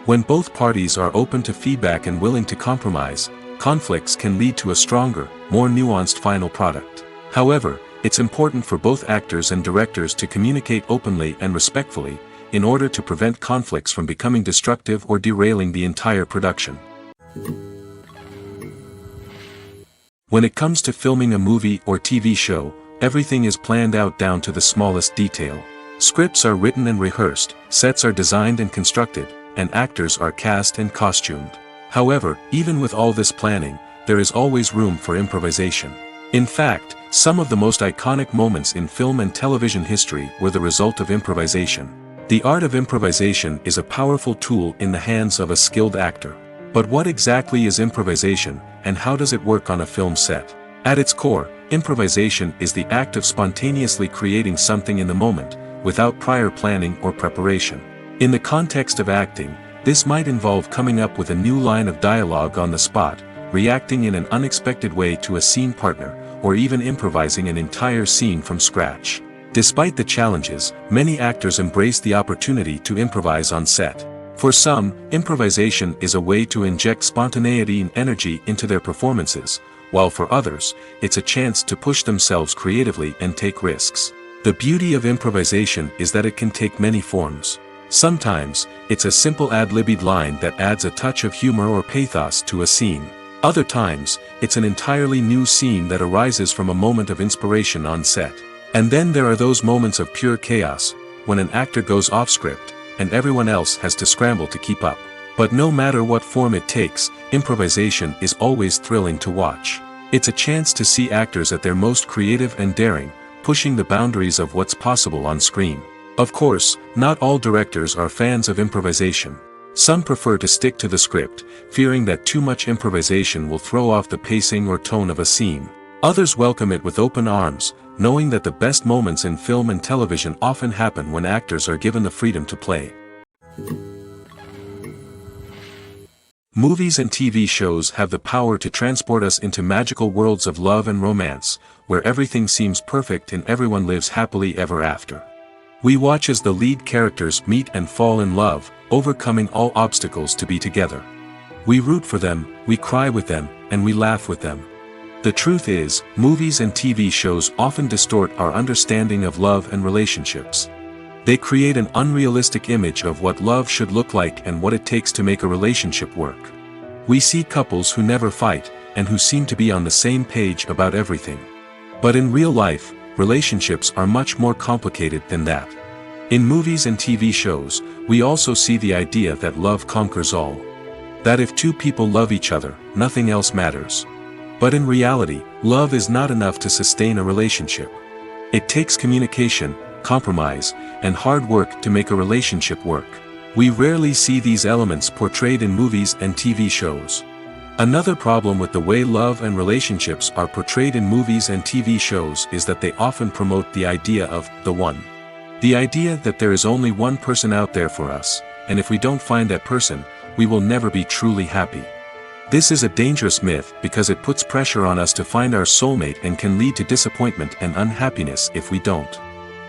S1: When both parties are open to feedback and willing to compromise, conflicts can lead to a stronger, more nuanced final product. However, it's important for both actors and directors to communicate openly and respectfully, in order to prevent conflicts from becoming destructive or derailing the entire production. When it comes to filming a movie or TV show, everything is planned out down to the smallest detail. Scripts are written and rehearsed, sets are designed and constructed, and actors are cast and costumed. However, even with all this planning, there is always room for improvisation. In fact, some of the most iconic moments in film and television history were the result of improvisation. The art of improvisation is a powerful tool in the hands of a skilled actor. But what exactly is improvisation, and how does it work on a film set? At its core, improvisation is the act of spontaneously creating something in the moment, without prior planning or preparation. In the context of acting, this might involve coming up with a new line of dialogue on the spot, reacting in an unexpected way to a scene partner, or even improvising an entire scene from scratch. Despite the challenges, many actors embrace the opportunity to improvise on set. For some, improvisation is a way to inject spontaneity and energy into their performances, while for others, it's a chance to push themselves creatively and take risks. The beauty of improvisation is that it can take many forms. Sometimes, it's a simple ad-libbed line that adds a touch of humor or pathos to a scene. Other times, it's an entirely new scene that arises from a moment of inspiration on set. And then there are those moments of pure chaos, when an actor goes off script, and everyone else has to scramble to keep up. But no matter what form it takes, improvisation is always thrilling to watch. It's a chance to see actors at their most creative and daring, pushing the boundaries of what's possible on screen. Of course, not all directors are fans of improvisation. Some prefer to stick to the script, fearing that too much improvisation will throw off the pacing or tone of a scene. Others welcome it with open arms, knowing that the best moments in film and television often happen when actors are given the freedom to play. Movies and TV shows have the power to transport us into magical worlds of love and romance, where everything seems perfect and everyone lives happily ever after. We watch as the lead characters meet and fall in love, overcoming all obstacles to be together. We root for them, we cry with them, and we laugh with them. The truth is, movies and TV shows often distort our understanding of love and relationships. They create an unrealistic image of what love should look like and what it takes to make a relationship work. We see couples who never fight, and who seem to be on the same page about everything. But in real life, relationships are much more complicated than that. In movies and TV shows, we also see the idea that love conquers all. That if two people love each other, nothing else matters. But in reality, love is not enough to sustain a relationship. It takes communication, compromise, and hard work to make a relationship work. We rarely see these elements portrayed in movies and TV shows. Another problem with the way love and relationships are portrayed in movies and TV shows is that they often promote the idea of the one. The idea that there is only one person out there for us, and if we don't find that person, we will never be truly happy. This is a dangerous myth because it puts pressure on us to find our soulmate and can lead to disappointment and unhappiness if we don't.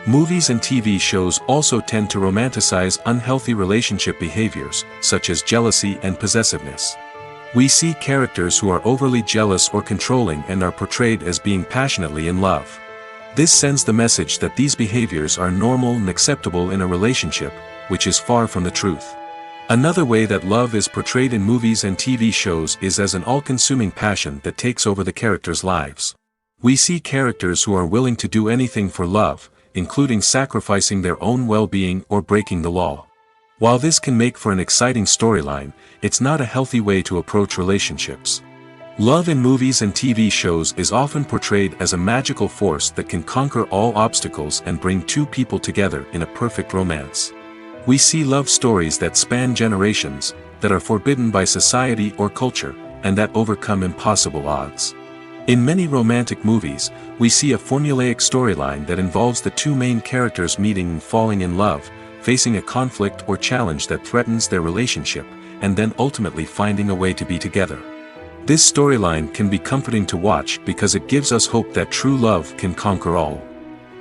S1: Movies and TV shows also tend to romanticize unhealthy relationship behaviors, such as jealousy and possessiveness. We see characters who are overly jealous or controlling and are portrayed as being passionately in love. This sends the message that these behaviors are normal and acceptable in a relationship, which is far from the truth. Another way that love is portrayed in movies and TV shows is as an all-consuming passion that takes over the characters' lives. We see characters who are willing to do anything for love, including sacrificing their own well-being or breaking the law. While this can make for an exciting storyline, it's not a healthy way to approach relationships. Love in movies and TV shows is often portrayed as a magical force that can conquer all obstacles and bring two people together in a perfect romance. We see love stories that span generations, that are forbidden by society or culture, and that overcome impossible odds. In many romantic movies, we see a formulaic storyline that involves the two main characters meeting and falling in love, facing a conflict or challenge that threatens their relationship, and then ultimately finding a way to be together. This storyline can be comforting to watch because it gives us hope that true love can conquer all.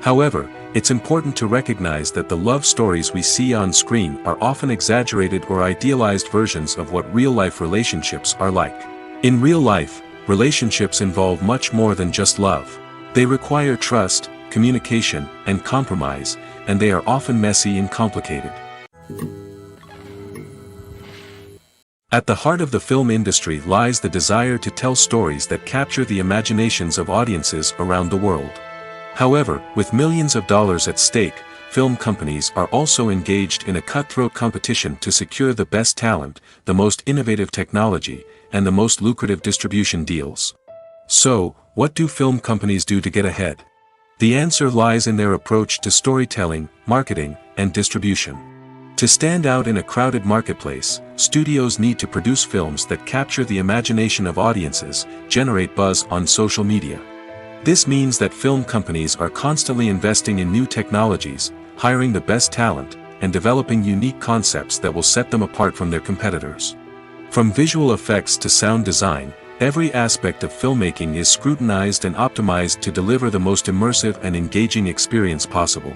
S1: However, it's important to recognize that the love stories we see on screen are often exaggerated or idealized versions of what real-life relationships are like. In real life, relationships involve much more than just love. They require trust, communication, and compromise, and they are often messy and complicated. At the heart of the film industry lies the desire to tell stories that capture the imaginations of audiences around the world. However, with millions of dollars at stake, film companies are also engaged in a cutthroat competition to secure the best talent, the most innovative technology, and the most lucrative distribution deals. So, what do film companies do to get ahead? The answer lies in their approach to storytelling, marketing, and distribution. To stand out in a crowded marketplace, studios need to produce films that capture the imagination of audiences, generate buzz on social media. This means that film companies are constantly investing in new technologies, hiring the best talent, and developing unique concepts that will set them apart from their competitors. From visual effects to sound design, every aspect of filmmaking is scrutinized and optimized to deliver the most immersive and engaging experience possible.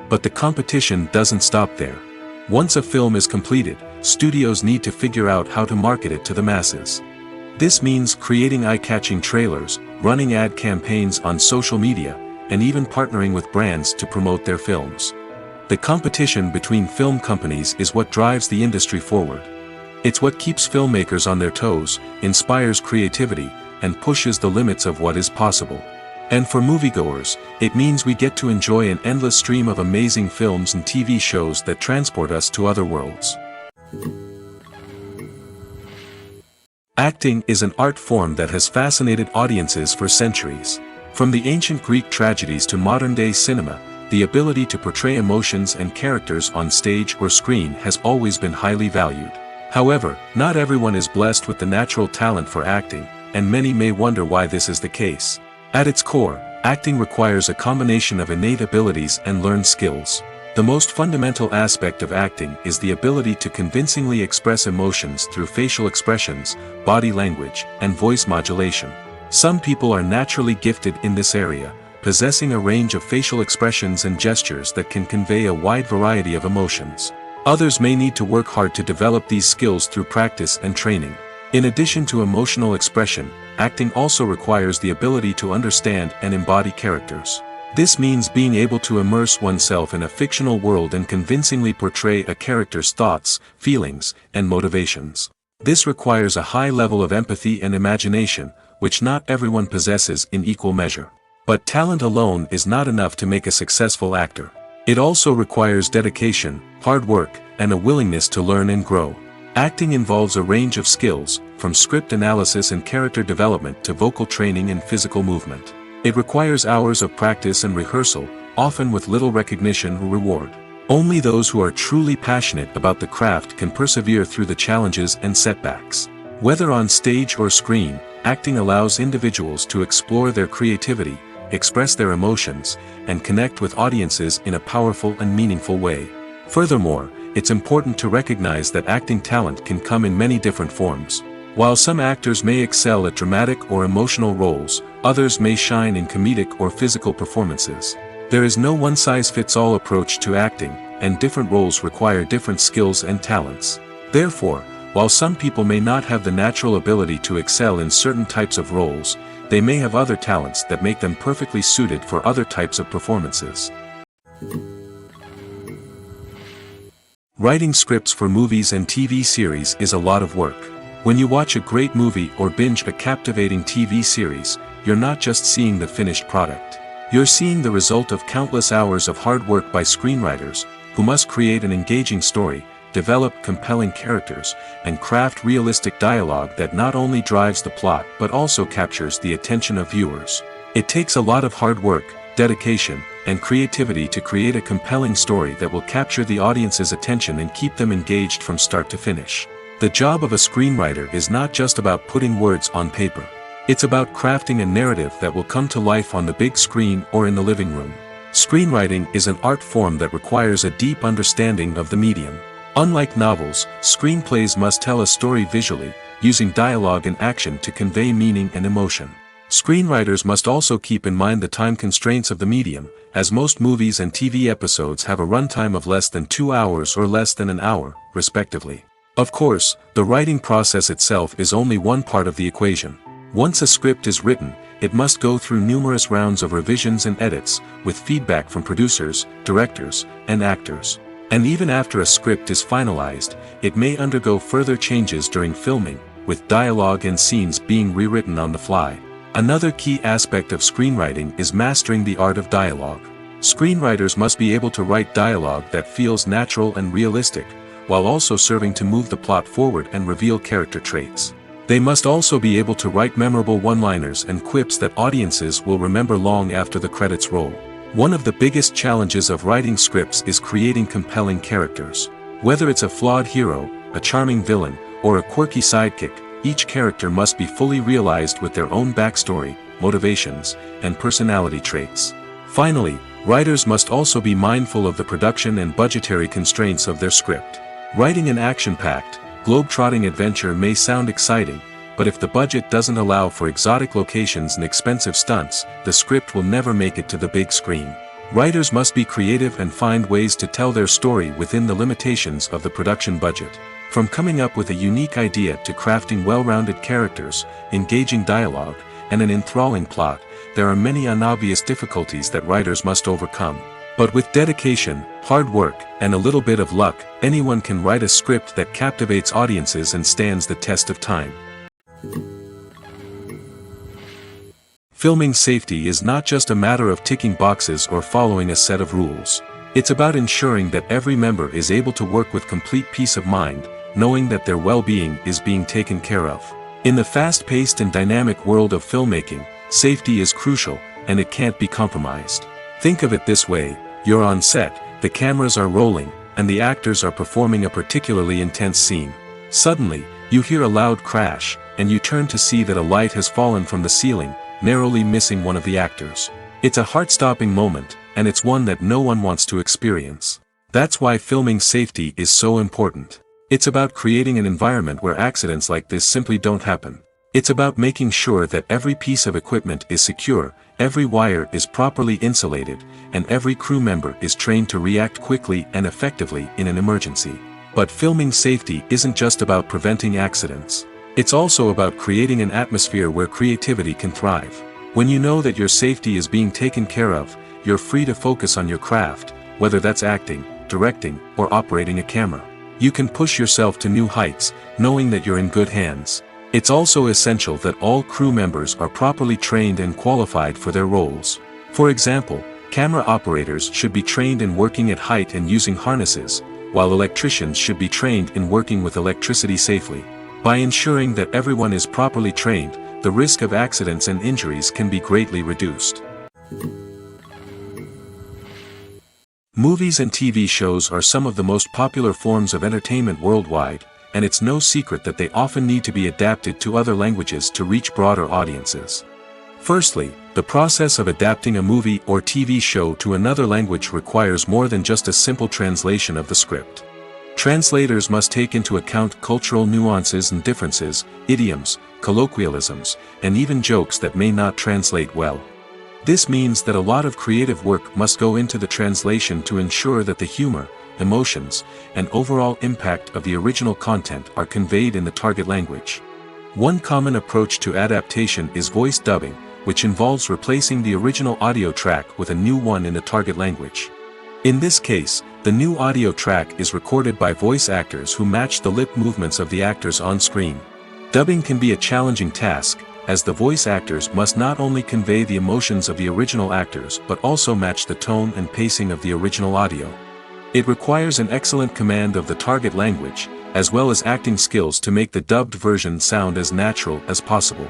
S1: But the competition doesn't stop there. Once a film is completed, studios need to figure out how to market it to the masses. This means creating eye-catching trailers, running ad campaigns on social media, and even partnering with brands to promote their films. The competition between film companies is what drives the industry forward. It's what keeps filmmakers on their toes, inspires creativity, and pushes the limits of what is possible. And for moviegoers, it means we get to enjoy an endless stream of amazing films and TV shows that transport us to other worlds. Acting is an art form that has fascinated audiences for centuries. From the ancient Greek tragedies to modern-day cinema, the ability to portray emotions and characters on stage or screen has always been highly valued. However, not everyone is blessed with the natural talent for acting, and many may wonder why this is the case. At its core, acting requires a combination of innate abilities and learned skills. The most fundamental aspect of acting is the ability to convincingly express emotions through facial expressions, body language, and voice modulation. Some people are naturally gifted in this area, possessing a range of facial expressions and gestures that can convey a wide variety of emotions. Others may need to work hard to develop these skills through practice and training. In addition to emotional expression, acting also requires the ability to understand and embody characters. This means being able to immerse oneself in a fictional world and convincingly portray a character's thoughts, feelings, and motivations. This requires a high level of empathy and imagination, which not everyone possesses in equal measure. But talent alone is not enough to make a successful actor. It also requires dedication, hard work, and a willingness to learn and grow. Acting involves a range of skills, from script analysis and character development to vocal training and physical movement. It requires hours of practice and rehearsal, often with little recognition or reward. Only those who are truly passionate about the craft can persevere through the challenges and setbacks. Whether on stage or screen, acting allows individuals to explore their creativity, express their emotions, and connect with audiences in a powerful and meaningful way. Furthermore, it's important to recognize that acting talent can come in many different forms. While some actors may excel at dramatic or emotional roles, others may shine in comedic or physical performances. There is no one-size-fits-all approach to acting, and different roles require different skills and talents. Therefore, while some people may not have the natural ability to excel in certain types of roles, they may have other talents that make them perfectly suited for other types of performances. Writing scripts for movies and TV series is a lot of work. When you watch a great movie or binge a captivating TV series, you're not just seeing the finished product. You're seeing the result of countless hours of hard work by screenwriters, who must create an engaging story, develop compelling characters, and craft realistic dialogue that not only drives the plot but also captures the attention of viewers. It takes a lot of hard work, dedication, and creativity to create a compelling story that will capture the audience's attention and keep them engaged from start to finish. The job of a screenwriter is not just about putting words on paper. It's about crafting a narrative that will come to life on the big screen or in the living room. Screenwriting is an art form that requires a deep understanding of the medium. Unlike novels, screenplays must tell a story visually, using dialogue and action to convey meaning and emotion. Screenwriters must also keep in mind the time constraints of the medium, as most movies and TV episodes have a runtime of less than 2 hours or less than an hour, respectively. Of course, the writing process itself is only one part of the equation. Once a script is written, it must go through numerous rounds of revisions and edits, with feedback from producers, directors, and actors. And even after a script is finalized, it may undergo further changes during filming, with dialogue and scenes being rewritten on the fly. Another key aspect of screenwriting is mastering the art of dialogue. Screenwriters must be able to write dialogue that feels natural and realistic, while also serving to move the plot forward and reveal character traits. They must also be able to write memorable one-liners and quips that audiences will remember long after the credits roll. One of the biggest challenges of writing scripts is creating compelling characters. Whether it's a flawed hero, a charming villain, or a quirky sidekick, each character must be fully realized with their own backstory, motivations, and personality traits. Finally, writers must also be mindful of the production and budgetary constraints of their script. Writing an action-packed, globe-trotting adventure may sound exciting, but if the budget doesn't allow for exotic locations and expensive stunts, the script will never make it to the big screen. Writers must be creative and find ways to tell their story within the limitations of the production budget. From coming up with a unique idea to crafting well-rounded characters, engaging dialogue, and an enthralling plot, there are many unobvious difficulties that writers must overcome. But with dedication, hard work, and a little bit of luck, anyone can write a script that captivates audiences and stands the test of time. Filming safety is not just a matter of ticking boxes or following a set of rules. It's about ensuring that every member is able to work with complete peace of mind, knowing that their well-being is being taken care of. In the fast-paced and dynamic world of filmmaking, safety is crucial, and it can't be compromised. Think of it this way: you're on set, the cameras are rolling, and the actors are performing a particularly intense scene. Suddenly, you hear a loud crash, and you turn to see that a light has fallen from the ceiling, narrowly missing one of the actors. It's a heart-stopping moment, and it's one that no one wants to experience. That's why filming safety is so important. It's about creating an environment where accidents like this simply don't happen. It's about making sure that every piece of equipment is secure, every wire is properly insulated, and every crew member is trained to react quickly and effectively in an emergency. But filming safety isn't just about preventing accidents. It's also about creating an atmosphere where creativity can thrive. When you know that your safety is being taken care of, you're free to focus on your craft, whether that's acting, directing, or operating a camera. You can push yourself to new heights, knowing that you're in good hands. It's also essential that all crew members are properly trained and qualified for their roles. For example, camera operators should be trained in working at height and using harnesses, while electricians should be trained in working with electricity safely. By ensuring that everyone is properly trained, the risk of accidents and injuries can be greatly reduced. Movies and TV shows are some of the most popular forms of entertainment worldwide, and it's no secret that they often need to be adapted to other languages to reach broader audiences. Firstly, the process of adapting a movie or TV show to another language requires more than just a simple translation of the script. Translators must take into account cultural nuances and differences, idioms, colloquialisms, and even jokes that may not translate well. This means that a lot of creative work must go into the translation to ensure that the humor, emotions, and overall impact of the original content are conveyed in the target language. One common approach to adaptation is voice dubbing, which involves replacing the original audio track with a new one in the target language. In this case, the new audio track is recorded by voice actors who match the lip movements of the actors on screen. Dubbing can be a challenging task, as the voice actors must not only convey the emotions of the original actors but also match the tone and pacing of the original audio. It requires an excellent command of the target language, as well as acting skills to make the dubbed version sound as natural as possible.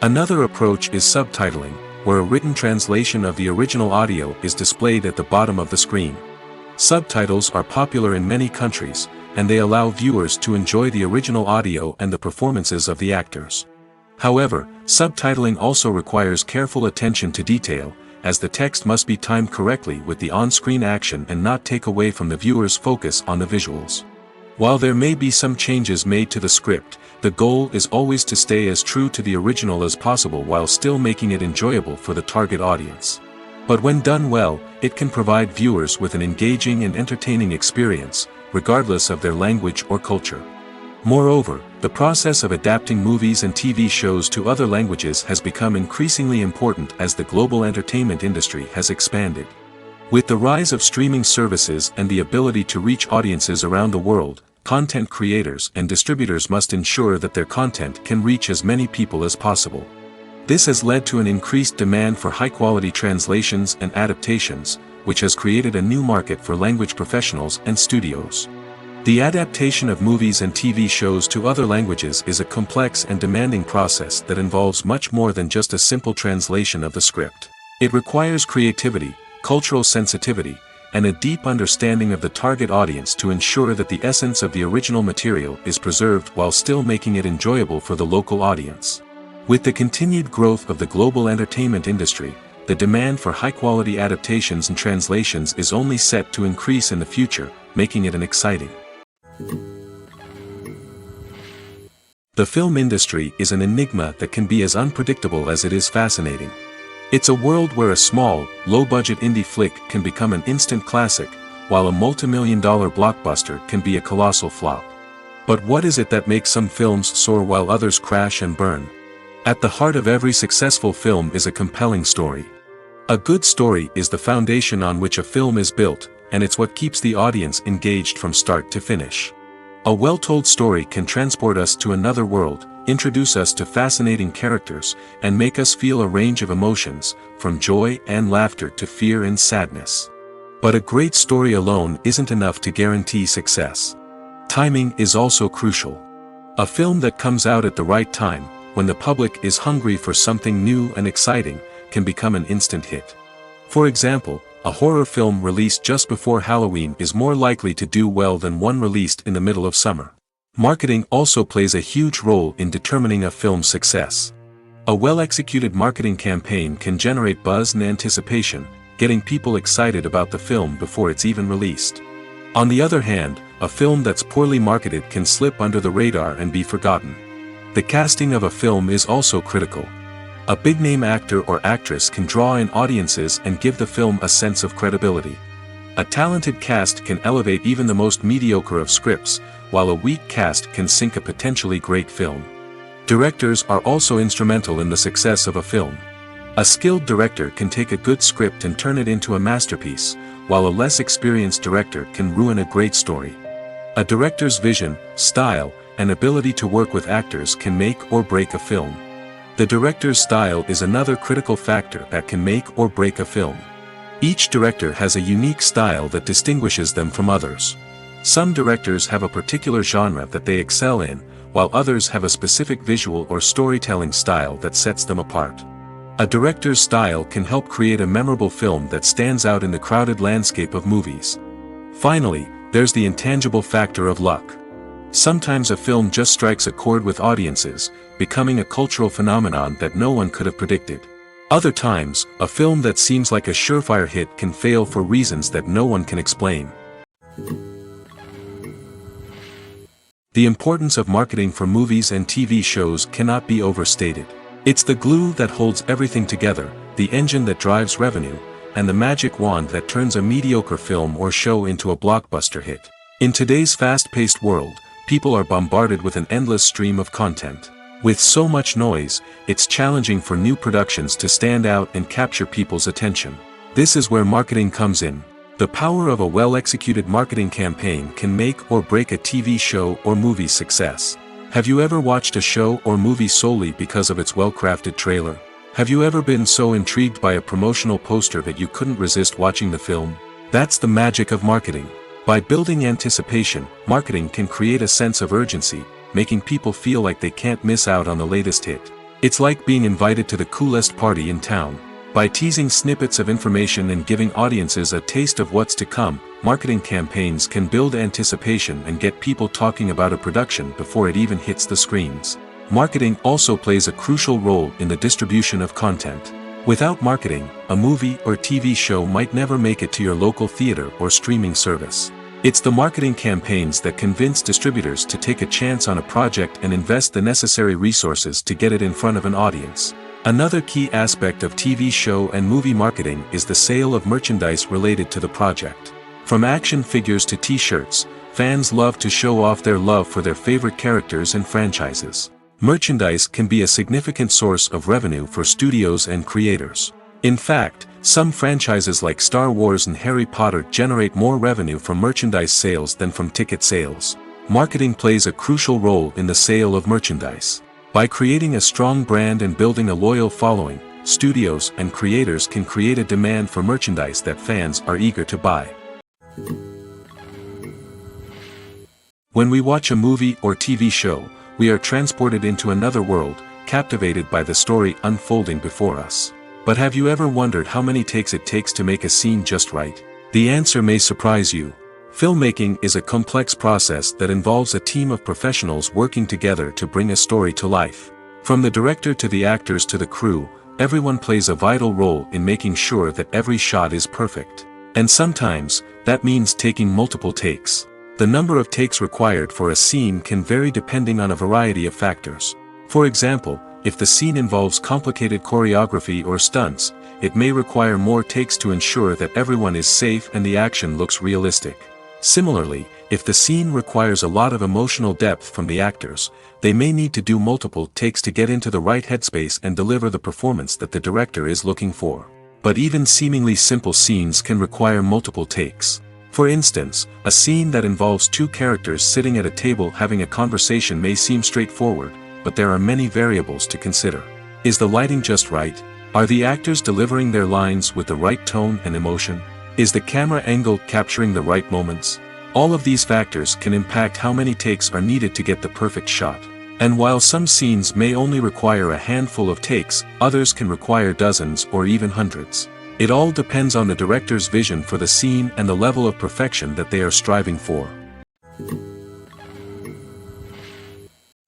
S1: Another approach is subtitling, where a written translation of the original audio is displayed at the bottom of the screen. Subtitles are popular in many countries, and they allow viewers to enjoy the original audio and the performances of the actors. However, subtitling also requires careful attention to detail, as the text must be timed correctly with the on-screen action and not take away from the viewer's focus on the visuals. While there may be some changes made to the script, the goal is always to stay as true to the original as possible while still making it enjoyable for the target audience. But when done well, it can provide viewers with an engaging and entertaining experience, regardless of their language or culture. Moreover, the process of adapting movies and TV shows to other languages has become increasingly important as the global entertainment industry has expanded. With the rise of streaming services and the ability to reach audiences around the world, content creators and distributors must ensure that their content can reach as many people as possible. This has led to an increased demand for high-quality translations and adaptations, which has created a new market for language professionals and studios. The adaptation of movies and TV shows to other languages is a complex and demanding process that involves much more than just a simple translation of the script. It requires creativity, cultural sensitivity, and a deep understanding of the target audience to ensure that the essence of the original material is preserved while still making it enjoyable for the local audience. With the continued growth of the global entertainment industry, the demand for high-quality adaptations and translations is only set to increase in the future, making it an exciting. The film industry is an enigma that can be as unpredictable as it is fascinating. It's a world where a small, low-budget indie flick can become an instant classic, while a multi-million-dollar blockbuster can be a colossal flop. But what is it that makes some films soar while others crash and burn? At the heart of every successful film is a compelling story. A good story is the foundation on which a film is built, and it's what keeps the audience engaged from start to finish. A well-told story can transport us to another world, introduce us to fascinating characters, and make us feel a range of emotions, from joy and laughter to fear and sadness. But a great story alone isn't enough to guarantee success. Timing is also crucial. A film that comes out at the right time, when the public is hungry for something new and exciting, can become an instant hit. For example, a horror film released just before Halloween is more likely to do well than one released in the middle of summer. Marketing also plays a huge role in determining a film's success. A well-executed marketing campaign can generate buzz and anticipation, getting people excited about the film before it's even released. On the other hand, a film that's poorly marketed can slip under the radar and be forgotten. The casting of a film is also critical. A big-name actor or actress can draw in audiences and give the film a sense of credibility. A talented cast can elevate even the most mediocre of scripts, while a weak cast can sink a potentially great film. Directors are also instrumental in the success of a film. A skilled director can take a good script and turn it into a masterpiece, while a less experienced director can ruin a great story. A director's vision, style, and ability to work with actors can make or break a film. The director's style is another critical factor that can make or break a film. Each director has a unique style that distinguishes them from others. Some directors have a particular genre that they excel in, while others have a specific visual or storytelling style that sets them apart. A director's style can help create a memorable film that stands out in the crowded landscape of movies. Finally, there's the intangible factor of luck. Sometimes a film just strikes a chord with audiences, becoming a cultural phenomenon that no one could have predicted. Other times, a film that seems like a surefire hit can fail for reasons that no one can explain. The importance of marketing for movies and TV shows cannot be overstated. It's the glue that holds everything together, the engine that drives revenue, and the magic wand that turns a mediocre film or show into a blockbuster hit. In today's fast-paced world, people are bombarded with an endless stream of content. With so much noise, it's challenging for new productions to stand out and capture people's attention. This is where marketing comes in. The power of a well-executed marketing campaign can make or break a TV show or movie's success. Have you ever watched a show or movie solely because of its well-crafted trailer? Have you ever been so intrigued by a promotional poster that you couldn't resist watching the film? That's the magic of marketing. By building anticipation, marketing can create a sense of urgency, making people feel like they can't miss out on the latest hit. It's like being invited to the coolest party in town. By teasing snippets of information and giving audiences a taste of what's to come, marketing campaigns can build anticipation and get people talking about a production before it even hits the screens. Marketing also plays a crucial role in the distribution of content. Without marketing, a movie or TV show might never make it to your local theater or streaming service. It's the marketing campaigns that convince distributors to take a chance on a project and invest the necessary resources to get it in front of an audience. Another key aspect of TV show and movie marketing is the sale of merchandise related to the project. From action figures to t-shirts, fans love to show off their love for their favorite characters and franchises. Merchandise can be a significant source of revenue for studios and creators. In fact, some franchises like Star Wars and Harry Potter generate more revenue from merchandise sales than from ticket sales. Marketing plays a crucial role in the sale of merchandise. By creating a strong brand and building a loyal following, studios and creators can create a demand for merchandise that fans are eager to buy. When we watch a movie or TV show, we are transported into another world, captivated by the story unfolding before us. But have you ever wondered how many takes it takes to make a scene just right? The answer may surprise you. Filmmaking is a complex process that involves a team of professionals working together to bring a story to life. From the director to the actors to the crew, everyone plays a vital role in making sure that every shot is perfect. And sometimes, that means taking multiple takes. The number of takes required for a scene can vary depending on a variety of factors. For example, if the scene involves complicated choreography or stunts, it may require more takes to ensure that everyone is safe and the action looks realistic. Similarly, if the scene requires a lot of emotional depth from the actors, they may need to do multiple takes to get into the right headspace and deliver the performance that the director is looking for. But even seemingly simple scenes can require multiple takes. For instance, a scene that involves two characters sitting at a table having a conversation may seem straightforward, but there are many variables to consider. Is the lighting just right? Are the actors delivering their lines with the right tone and emotion? Is the camera angle capturing the right moments? All of these factors can impact how many takes are needed to get the perfect shot. And while some scenes may only require a handful of takes, others can require dozens or even hundreds. It all depends on the director's vision for the scene and the level of perfection that they are striving for.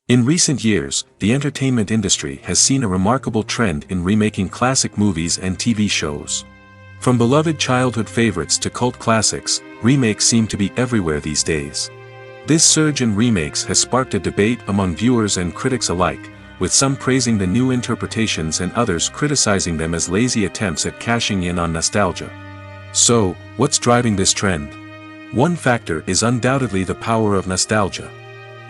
S1: In recent years, the entertainment industry has seen a remarkable trend in remaking classic movies and TV shows. From beloved childhood favorites to cult classics, remakes seem to be everywhere these days. This surge in remakes has sparked a debate among viewers and critics alike, with some praising the new interpretations and others criticizing them as lazy attempts at cashing in on nostalgia. So, what's driving this trend? One factor is undoubtedly the power of nostalgia.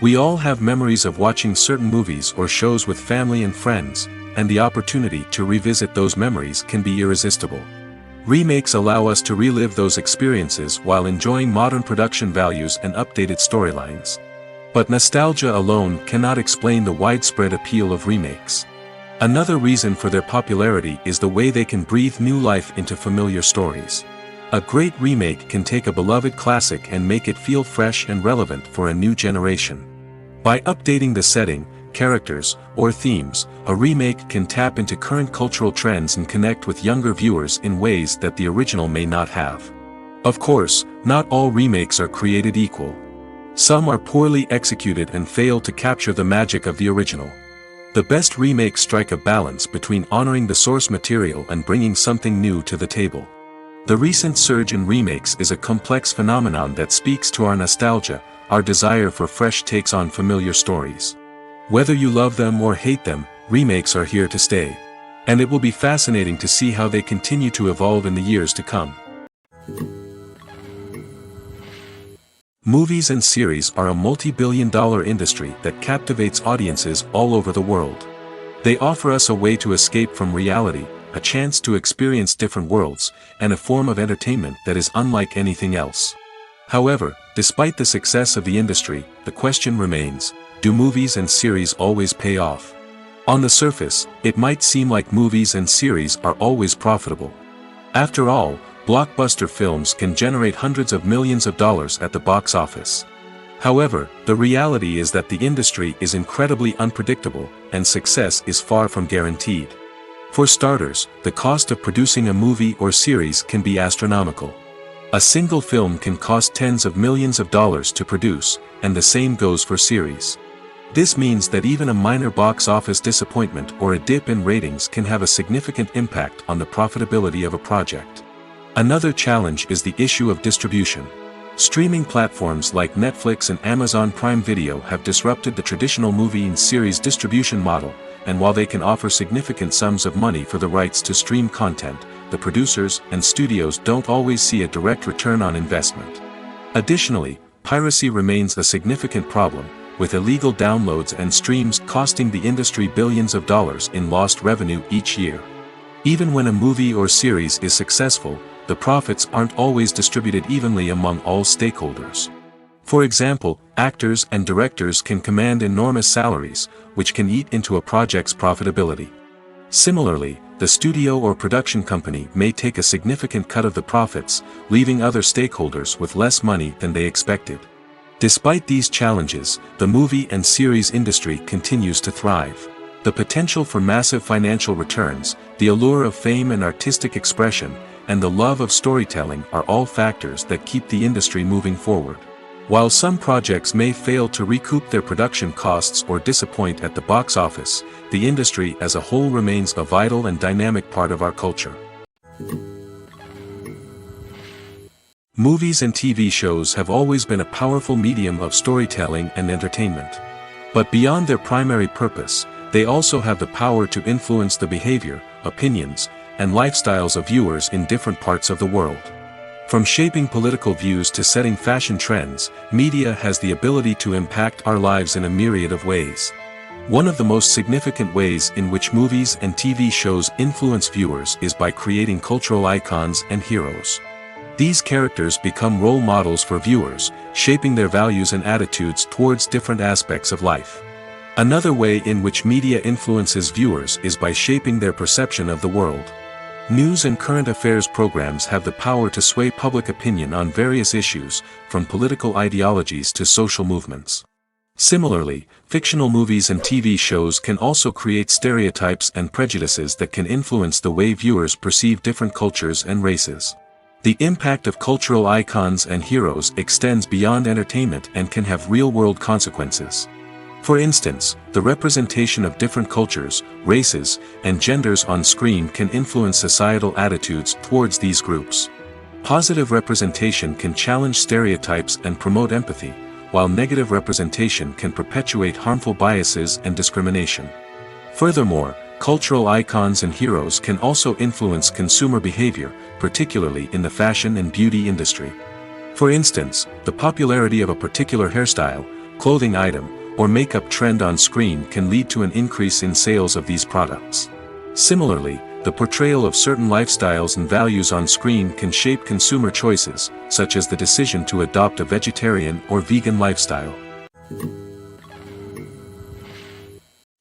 S1: We all have memories of watching certain movies or shows with family and friends, and the opportunity to revisit those memories can be irresistible. Remakes allow us to relive those experiences while enjoying modern production values and updated storylines. But nostalgia alone cannot explain the widespread appeal of remakes. Another reason for their popularity is the way they can breathe new life into familiar stories. A great remake can take a beloved classic and make it feel fresh and relevant for a new generation. By updating the setting, characters, or themes, a remake can tap into current cultural trends and connect with younger viewers in ways that the original may not have. Of course, not all remakes are created equal. Some are poorly executed and fail to capture the magic of the original. The best remakes strike a balance between honoring the source material and bringing something new to the table. The recent surge in remakes is a complex phenomenon that speaks to our nostalgia, our desire for fresh takes on familiar stories. Whether you love them or hate them, remakes are here to stay. And it will be fascinating to see how they continue to evolve in the years to come. Movies and series are a multi-billion-dollar industry that captivates audiences all over the world. They offer us a way to escape from reality, a chance to experience different worlds, and a form of entertainment that is unlike anything else. However, despite the success of the industry, the question remains, do movies and series always pay off? On the surface, it might seem like movies and series are always profitable. After all, blockbuster films can generate hundreds of millions of dollars at the box office. However, the reality is that the industry is incredibly unpredictable, and success is far from guaranteed. For starters, the cost of producing a movie or series can be astronomical. A single film can cost tens of millions of dollars to produce, and the same goes for series. This means that even a minor box office disappointment or a dip in ratings can have a significant impact on the profitability of a project. Another challenge is the issue of distribution. Streaming platforms like Netflix and Amazon Prime Video have disrupted the traditional movie and series distribution model, and while they can offer significant sums of money for the rights to stream content, the producers and studios don't always see a direct return on investment. Additionally, piracy remains a significant problem, with illegal downloads and streams costing the industry billions of dollars in lost revenue each year. Even when a movie or series is successful, the profits aren't always distributed evenly among all stakeholders. For example, actors and directors can command enormous salaries, which can eat into a project's profitability. Similarly, the studio or production company may take a significant cut of the profits, leaving other stakeholders with less money than they expected. Despite these challenges, the movie and series industry continues to thrive. The potential for massive financial returns, the allure of fame and artistic expression, and the love of storytelling are all factors that keep the industry moving forward. While some projects may fail to recoup their production costs or disappoint at the box office, the industry as a whole remains a vital and dynamic part of our culture. Movies and TV shows have always been a powerful medium of storytelling and entertainment. But beyond their primary purpose, they also have the power to influence the behavior, opinions, and lifestyles of viewers in different parts of the world. From shaping political views to setting fashion trends, media has the ability to impact our lives in a myriad of ways. One of the most significant ways in which movies and TV shows influence viewers is by creating cultural icons and heroes. These characters become role models for viewers, shaping their values and attitudes towards different aspects of life. Another way in which media influences viewers is by shaping their perception of the world. News and current affairs programs have the power to sway public opinion on various issues, from political ideologies to social movements. Similarly, fictional movies and TV shows can also create stereotypes and prejudices that can influence the way viewers perceive different cultures and races. The impact of cultural icons and heroes extends beyond entertainment and can have real-world consequences. For instance, the representation of different cultures, races, and genders on screen can influence societal attitudes towards these groups. Positive representation can challenge stereotypes and promote empathy, while negative representation can perpetuate harmful biases and discrimination. Furthermore, cultural icons and heroes can also influence consumer behavior, particularly in the fashion and beauty industry. For instance, the popularity of a particular hairstyle, clothing item, or makeup trend on screen can lead to an increase in sales of these products. Similarly, the portrayal of certain lifestyles and values on screen can shape consumer choices, such as the decision to adopt a vegetarian or vegan lifestyle.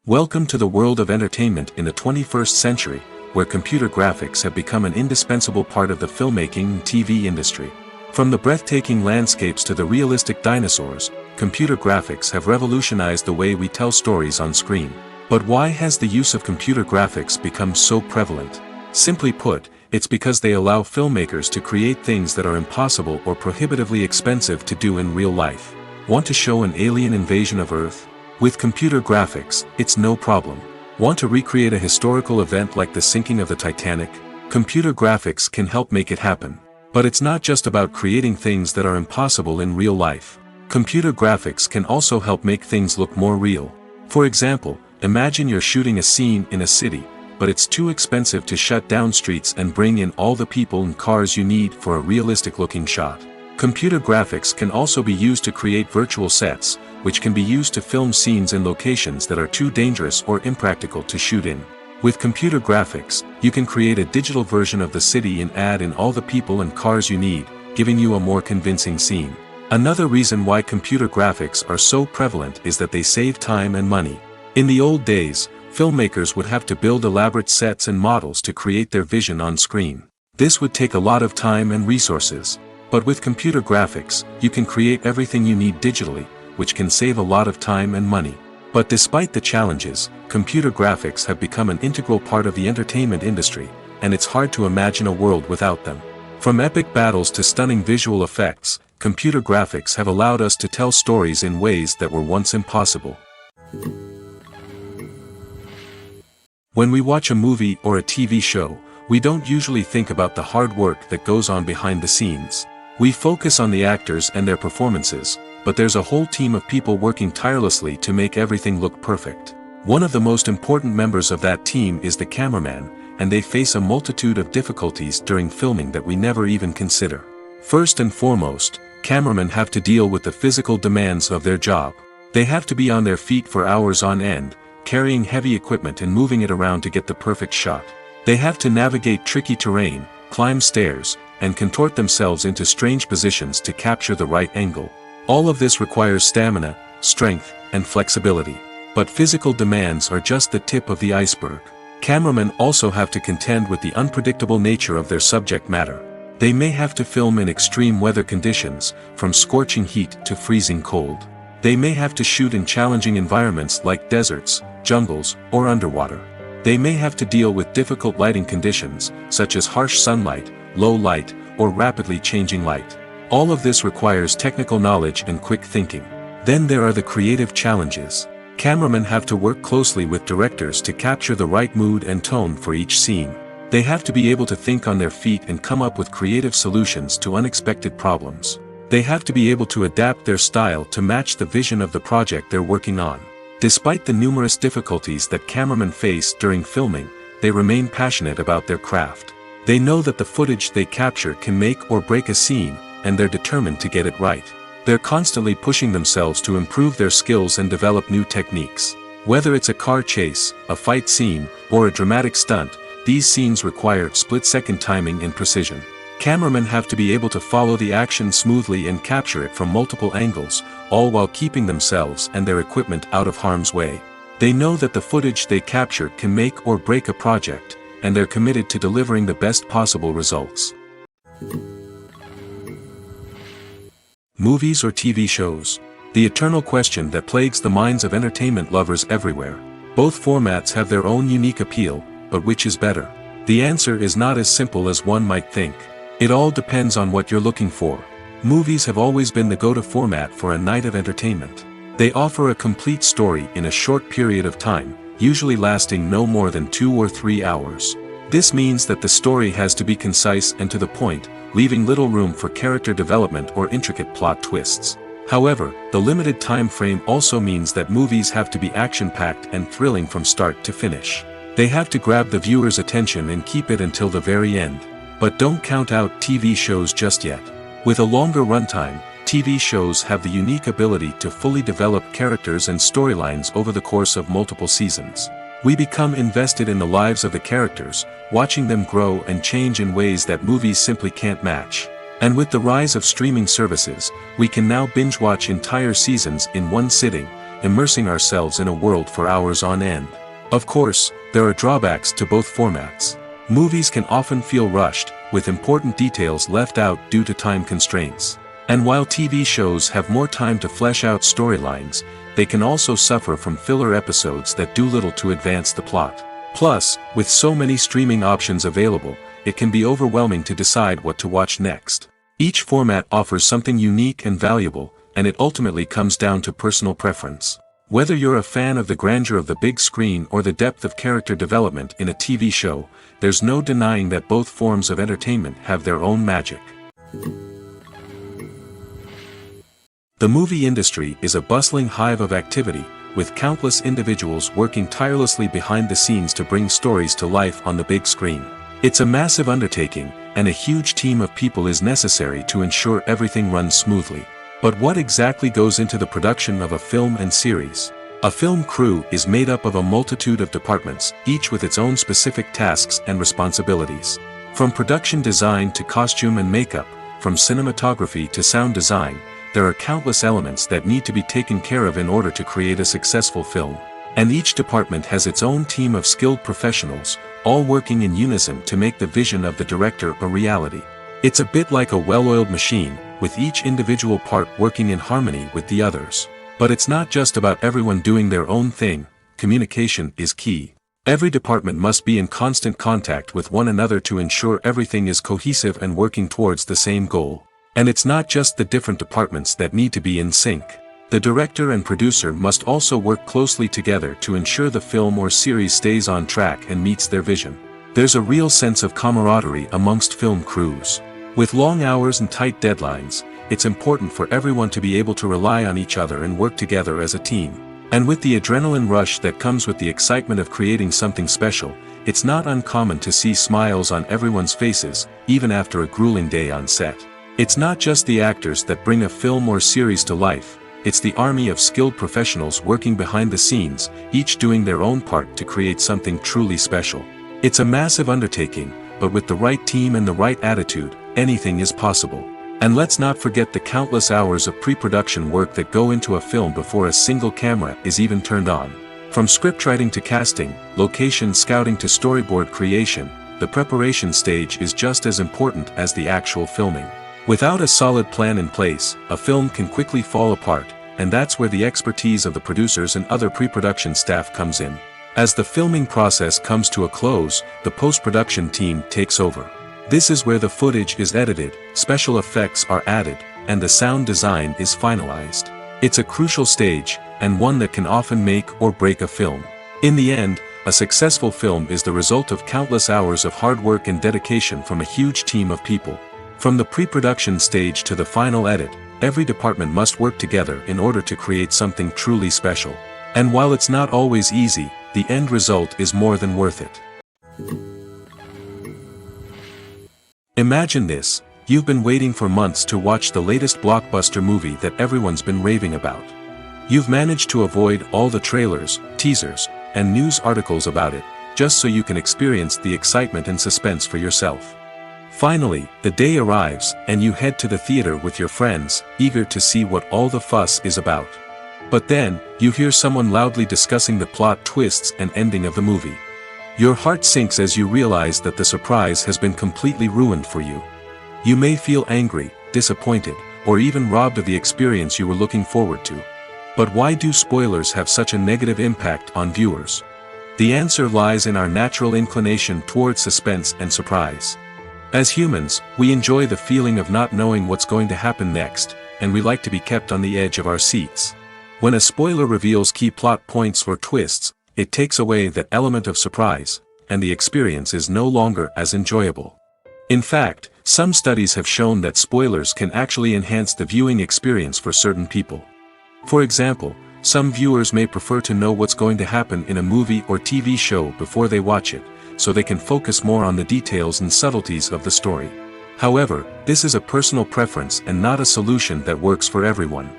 S1: Welcome to the world of entertainment in the 21st century, where computer graphics have become an indispensable part of the filmmaking and TV industry. From the breathtaking landscapes to the realistic dinosaurs, computer graphics have revolutionized the way we tell stories on screen. But why has the use of computer graphics become so prevalent? Simply put, it's because they allow filmmakers to create things that are impossible or prohibitively expensive to do in real life. Want to show an alien invasion of Earth? With computer graphics, it's no problem. Want to recreate a historical event like the sinking of the Titanic? Computer graphics can help make it happen. But it's not just about creating things that are impossible in real life. Computer graphics can also help make things look more real. For example, imagine you're shooting a scene in a city, but it's too expensive to shut down streets and bring in all the people and cars you need for a realistic-looking shot. Computer graphics can also be used to create virtual sets, which can be used to film scenes in locations that are too dangerous or impractical to shoot in. With computer graphics, you can create a digital version of the city and add in all the people and cars you need, giving you a more convincing scene. Another reason why computer graphics are so prevalent is that they save time and money. In the old days, filmmakers would have to build elaborate sets and models to create their vision on screen. This would take a lot of time and resources. But with computer graphics, you can create everything you need digitally, which can save a lot of time and money. But despite the challenges, computer graphics have become an integral part of the entertainment industry, and it's hard to imagine a world without them. From epic battles to stunning visual effects, computer graphics have allowed us to tell stories in ways that were once impossible. When we watch a movie or a TV show, we don't usually think about the hard work that goes on behind the scenes. We focus on the actors and their performances, but there's a whole team of people working tirelessly to make everything look perfect. One of the most important members of that team is the cameraman, and they face a multitude of difficulties during filming that we never even consider. First and foremost, cameramen have to deal with the physical demands of their job. They have to be on their feet for hours on end, carrying heavy equipment and moving it around to get the perfect shot. They have to navigate tricky terrain, climb stairs, and contort themselves into strange positions to capture the right angle. All of this requires stamina, strength, and flexibility. But physical demands are just the tip of the iceberg. Cameramen also have to contend with the unpredictable nature of their subject matter. They may have to film in extreme weather conditions, from scorching heat to freezing cold. They may have to shoot in challenging environments like deserts, jungles, or underwater. They may have to deal with difficult lighting conditions, such as harsh sunlight, low light, or rapidly changing light. All of this requires technical knowledge and quick thinking. Then there are the creative challenges. Cameramen have to work closely with directors to capture the right mood and tone for each scene. They have to be able to think on their feet and come up with creative solutions to unexpected problems. They have to be able to adapt their style to match the vision of the project they're working on. Despite the numerous difficulties that cameramen face during filming, they remain passionate about their craft. They know that the footage they capture can make or break a scene, and they're determined to get it right. They're constantly pushing themselves to improve their skills and develop new techniques. Whether it's a car chase, a fight scene, or a dramatic stunt, these scenes require split-second timing and precision. Cameramen have to be able to follow the action smoothly and capture it from multiple angles, all while keeping themselves and their equipment out of harm's way. They know that the footage they capture can make or break a project, and they're committed to delivering the best possible results. Movies or TV shows? The eternal question that plagues the minds of entertainment lovers everywhere. Both formats have their own unique appeal, but which is better? The answer is not as simple as one might think. It all depends on what you're looking for. Movies have always been the go-to format for a night of entertainment. They offer a complete story in a short period of time, usually lasting no more than 2 or 3 hours. This means that the story has to be concise and to the point, leaving little room for character development or intricate plot twists. However, the limited time frame also means that movies have to be action-packed and thrilling from start to finish. They have to grab the viewer's attention and keep it until the very end. But don't count out TV shows just yet. With a longer runtime, TV shows have the unique ability to fully develop characters and storylines over the course of multiple seasons. We become invested in the lives of the characters, watching them grow and change in ways that movies simply can't match. And with the rise of streaming services, we can now binge-watch entire seasons in one sitting, immersing ourselves in a world for hours on end. Of course, there are drawbacks to both formats. Movies can often feel rushed, with important details left out due to time constraints. And while TV shows have more time to flesh out storylines, they can also suffer from filler episodes that do little to advance the plot. Plus, with so many streaming options available, it can be overwhelming to decide what to watch next. Each format offers something unique and valuable, and it ultimately comes down to personal preference. Whether you're a fan of the grandeur of the big screen or the depth of character development in a TV show, there's no denying that both forms of entertainment have their own magic. The movie industry is a bustling hive of activity, with countless individuals working tirelessly behind the scenes to bring stories to life on the big screen. It's a massive undertaking, and a huge team of people is necessary to ensure everything runs smoothly. But what exactly goes into the production of a film and series? A film crew is made up of a multitude of departments, each with its own specific tasks and responsibilities. From production design to costume and makeup, from cinematography to sound design, there are countless elements that need to be taken care of in order to create a successful film. And each department has its own team of skilled professionals, all working in unison to make the vision of the director a reality. It's a bit like a well-oiled machine, with each individual part working in harmony with the others. But it's not just about everyone doing their own thing. Communication is key. Every department must be in constant contact with one another to ensure everything is cohesive and working towards the same goal. And it's not just the different departments that need to be in sync. The director and producer must also work closely together to ensure the film or series stays on track and meets their vision. There's a real sense of camaraderie amongst film crews. With long hours and tight deadlines, it's important for everyone to be able to rely on each other and work together as a team. And with the adrenaline rush that comes with the excitement of creating something special, it's not uncommon to see smiles on everyone's faces, even after a grueling day on set. It's not just the actors that bring a film or series to life, it's the army of skilled professionals working behind the scenes, each doing their own part to create something truly special. It's a massive undertaking, but with the right team and the right attitude, anything is possible. And let's not forget the countless hours of pre-production work that go into a film before a single camera is even turned on. From scriptwriting to casting, location scouting to storyboard creation, the preparation stage is just as important as the actual filming. Without a solid plan in place, a film can quickly fall apart, and that's where the expertise of the producers and other pre-production staff comes in. As the filming process comes to a close, the post-production team takes over. This is where the footage is edited, special effects are added, and the sound design is finalized. It's a crucial stage, and one that can often make or break a film. In the end, a successful film is the result of countless hours of hard work and dedication from a huge team of people. From the pre-production stage to the final edit, every department must work together in order to create something truly special. And while it's not always easy, the end result is more than worth it. Imagine this: you've been waiting for months to watch the latest blockbuster movie that everyone's been raving about. You've managed to avoid all the trailers, teasers, and news articles about it, just so you can experience the excitement and suspense for yourself. Finally, the day arrives, and you head to the theater with your friends, eager to see what all the fuss is about. But then, you hear someone loudly discussing the plot twists and ending of the movie. Your heart sinks as you realize that the surprise has been completely ruined for you. You may feel angry, disappointed, or even robbed of the experience you were looking forward to. But why do spoilers have such a negative impact on viewers? The answer lies in our natural inclination toward suspense and surprise. As humans, we enjoy the feeling of not knowing what's going to happen next, and we like to be kept on the edge of our seats. When a spoiler reveals key plot points or twists, it takes away that element of surprise, and the experience is no longer as enjoyable. In fact, some studies have shown that spoilers can actually enhance the viewing experience for certain people. For example, some viewers may prefer to know what's going to happen in a movie or TV show before they watch it, so they can focus more on the details and subtleties of the story. However, this is a personal preference and not a solution that works for everyone.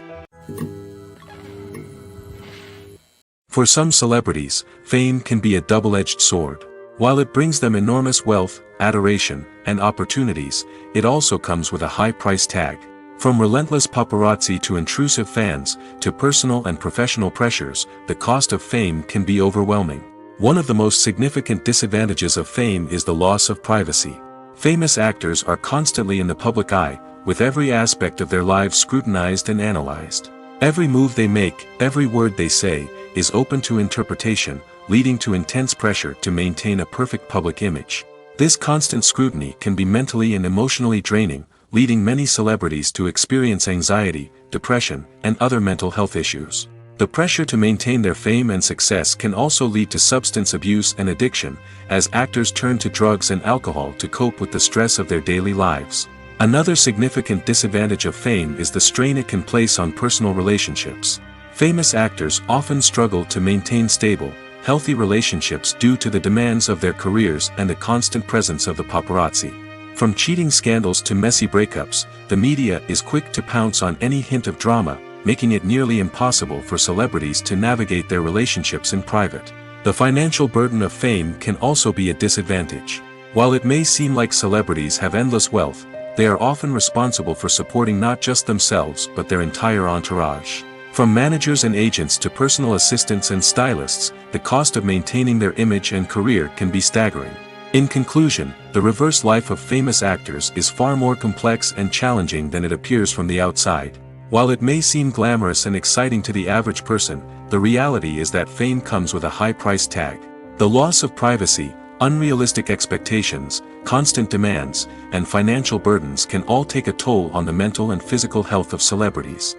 S1: For some celebrities, fame can be a double-edged sword. While it brings them enormous wealth, adoration, and opportunities, it also comes with a high price tag. From relentless paparazzi to intrusive fans, to personal and professional pressures, the cost of fame can be overwhelming. One of the most significant disadvantages of fame is the loss of privacy. Famous actors are constantly in the public eye, with every aspect of their lives scrutinized and analyzed. Every move they make, every word they say, is open to interpretation, leading to intense pressure to maintain a perfect public image. This constant scrutiny can be mentally and emotionally draining, leading many celebrities to experience anxiety, depression, and other mental health issues. The pressure to maintain their fame and success can also lead to substance abuse and addiction, as actors turn to drugs and alcohol to cope with the stress of their daily lives. Another significant disadvantage of fame is the strain it can place on personal relationships. Famous actors often struggle to maintain stable, healthy relationships due to the demands of their careers and the constant presence of the paparazzi. From cheating scandals to messy breakups, the media is quick to pounce on any hint of drama, making it nearly impossible for celebrities to navigate their relationships in private. The financial burden of fame can also be a disadvantage. While it may seem like celebrities have endless wealth, they are often responsible for supporting not just themselves but their entire entourage. From managers and agents to personal assistants and stylists, the cost of maintaining their image and career can be staggering. In conclusion, the reverse life of famous actors is far more complex and challenging than it appears from the outside. While it may seem glamorous and exciting to the average person, the reality is that fame comes with a high price tag. The loss of privacy, unrealistic expectations, constant demands, and financial burdens can all take a toll on the mental and physical health of celebrities.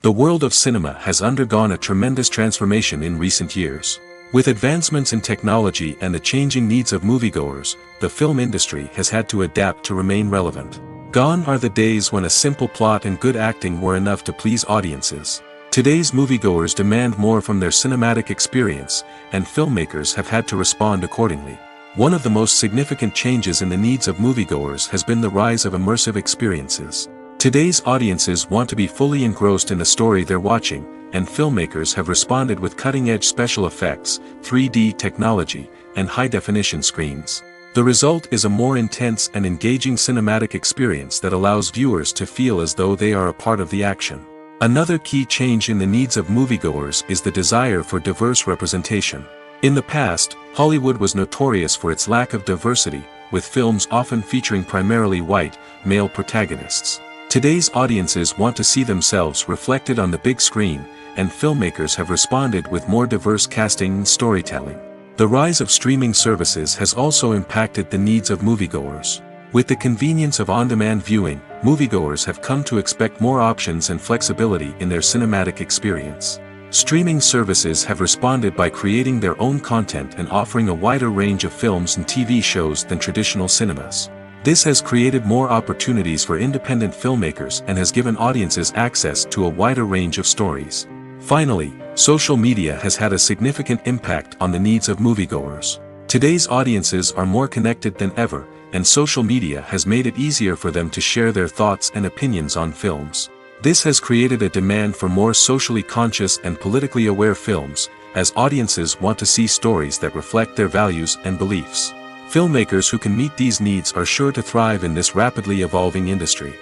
S1: The world of cinema has undergone a tremendous transformation in recent years. With advancements in technology and the changing needs of moviegoers, the film industry has had to adapt to remain relevant. Gone are the days when a simple plot and good acting were enough to please audiences. Today's moviegoers demand more from their cinematic experience, and filmmakers have had to respond accordingly. One of the most significant changes in the needs of moviegoers has been the rise of immersive experiences. Today's audiences want to be fully engrossed in the story they're watching, and filmmakers have responded with cutting-edge special effects, 3D technology, and high-definition screens. The result is a more intense and engaging cinematic experience that allows viewers to feel as though they are a part of the action. Another key change in the needs of moviegoers is the desire for diverse representation. In the past, Hollywood was notorious for its lack of diversity, with films often featuring primarily white, male protagonists. Today's audiences want to see themselves reflected on the big screen, and filmmakers have responded with more diverse casting and storytelling. The rise of streaming services has also impacted the needs of moviegoers. With the convenience of on-demand viewing, moviegoers have come to expect more options and flexibility in their cinematic experience. Streaming services have responded by creating their own content and offering a wider range of films and TV shows than traditional cinemas. This has created more opportunities for independent filmmakers and has given audiences access to a wider range of stories. Finally, social media has had a significant impact on the needs of moviegoers. Today's audiences are more connected than ever, and social media has made it easier for them to share their thoughts and opinions on films. This has created a demand for more socially conscious and politically aware films, as audiences want to see stories that reflect their values and beliefs. Filmmakers who can meet these needs are sure to thrive in this rapidly evolving industry.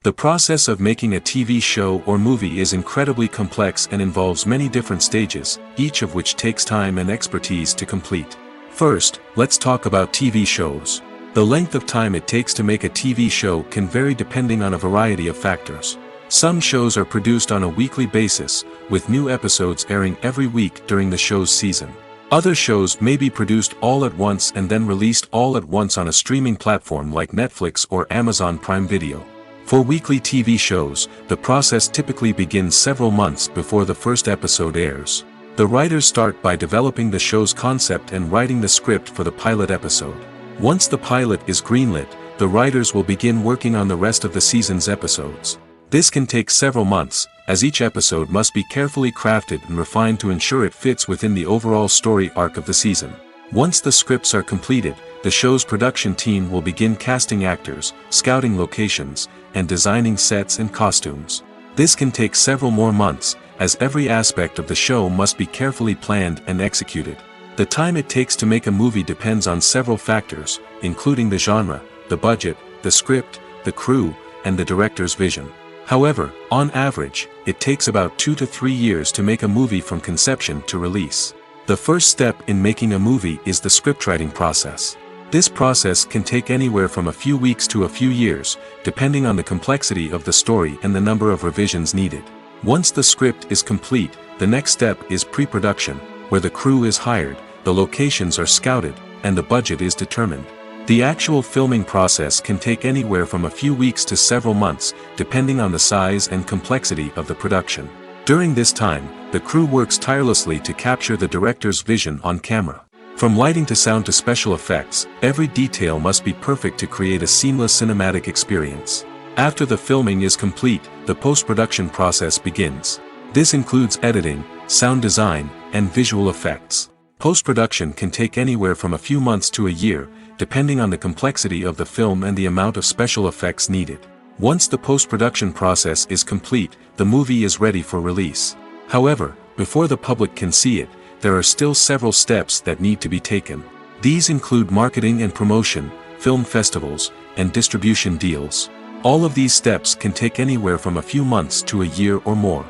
S1: The process of making a TV show or movie is incredibly complex and involves many different stages, each of which takes time and expertise to complete. First, let's talk about TV shows. The length of time it takes to make a TV show can vary depending on a variety of factors. Some shows are produced on a weekly basis, with new episodes airing every week during the show's season. Other shows may be produced all at once and then released all at once on a streaming platform like Netflix or Amazon Prime Video. For weekly TV shows, the process typically begins several months before the first episode airs. The writers start by developing the show's concept and writing the script for the pilot episode. Once the pilot is greenlit, the writers will begin working on the rest of the season's episodes. This can take several months, as each episode must be carefully crafted and refined to ensure it fits within the overall story arc of the season. Once the scripts are completed, the show's production team will begin casting actors, scouting locations, and designing sets and costumes. This can take several more months, as every aspect of the show must be carefully planned and executed. The time it takes to make a movie depends on several factors, including the genre, the budget, the script, the crew, and the director's vision. However, on average, it takes about 2 to 3 years to make a movie from conception to release. The first step in making a movie is the scriptwriting process. This process can take anywhere from a few weeks to a few years, depending on the complexity of the story and the number of revisions needed. Once the script is complete, the next step is pre-production, where the crew is hired, the locations are scouted, and the budget is determined. The actual filming process can take anywhere from a few weeks to several months, depending on the size and complexity of the production. During this time, the crew works tirelessly to capture the director's vision on camera. From lighting to sound to special effects, every detail must be perfect to create a seamless cinematic experience. After the filming is complete, the post-production process begins. This includes editing, sound design, and visual effects. Post-production can take anywhere from a few months to a year, depending on the complexity of the film and the amount of special effects needed. Once the post-production process is complete, the movie is ready for release. However, before the public can see it, there are still several steps that need to be taken. These include marketing and promotion, film festivals, and distribution deals. All of these steps can take anywhere from a few months to a year or more.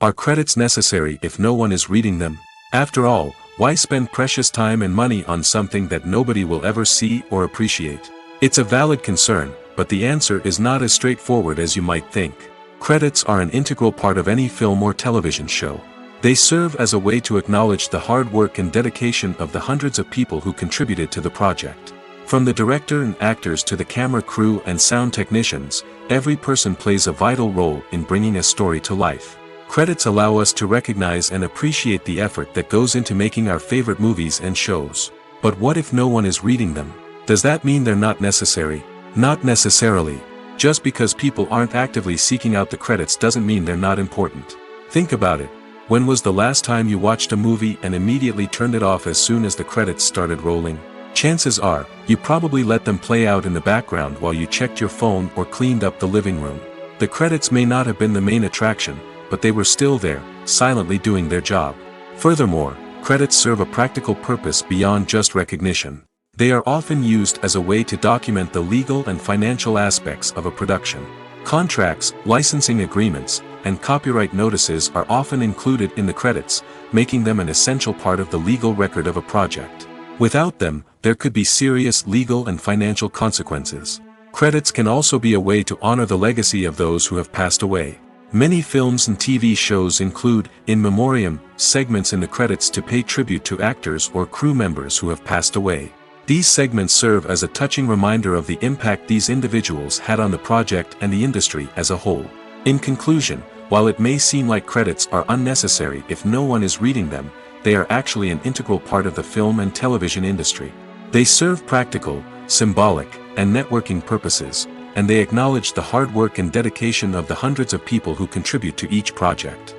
S1: Are credits necessary if no one is reading them? After all, why spend precious time and money on something that nobody will ever see or appreciate? It's a valid concern, but the answer is not as straightforward as you might think. Credits are an integral part of any film or television show. They serve as a way to acknowledge the hard work and dedication of the hundreds of people who contributed to the project. From the director and actors to the camera crew and sound technicians, every person plays a vital role in bringing a story to life. Credits allow us to recognize and appreciate the effort that goes into making our favorite movies and shows. But what if no one is reading them? Does that mean they're not necessary? Not necessarily. Just because people aren't actively seeking out the credits doesn't mean they're not important. Think about it. When was the last time you watched a movie and immediately turned it off as soon as the credits started rolling? Chances are, you probably let them play out in the background while you checked your phone or cleaned up the living room. The credits may not have been the main attraction, but they were still there, silently doing their job. Furthermore, credits serve a practical purpose beyond just recognition. They are often used as a way to document the legal and financial aspects of a production. Contracts, licensing agreements, and copyright notices are often included in the credits, making them an essential part of the legal record of a project. Without them, there could be serious legal and financial consequences. Credits can also be a way to honor the legacy of those who have passed away. Many films and TV shows include, in memoriam, segments in the credits to pay tribute to actors or crew members who have passed away. These segments serve as a touching reminder of the impact these individuals had on the project and the industry as a whole. In conclusion, while it may seem like credits are unnecessary if no one is reading them, they are actually an integral part of the film and television industry. They serve practical, symbolic, and networking purposes, and they acknowledge the hard work and dedication of the hundreds of people who contribute to each project.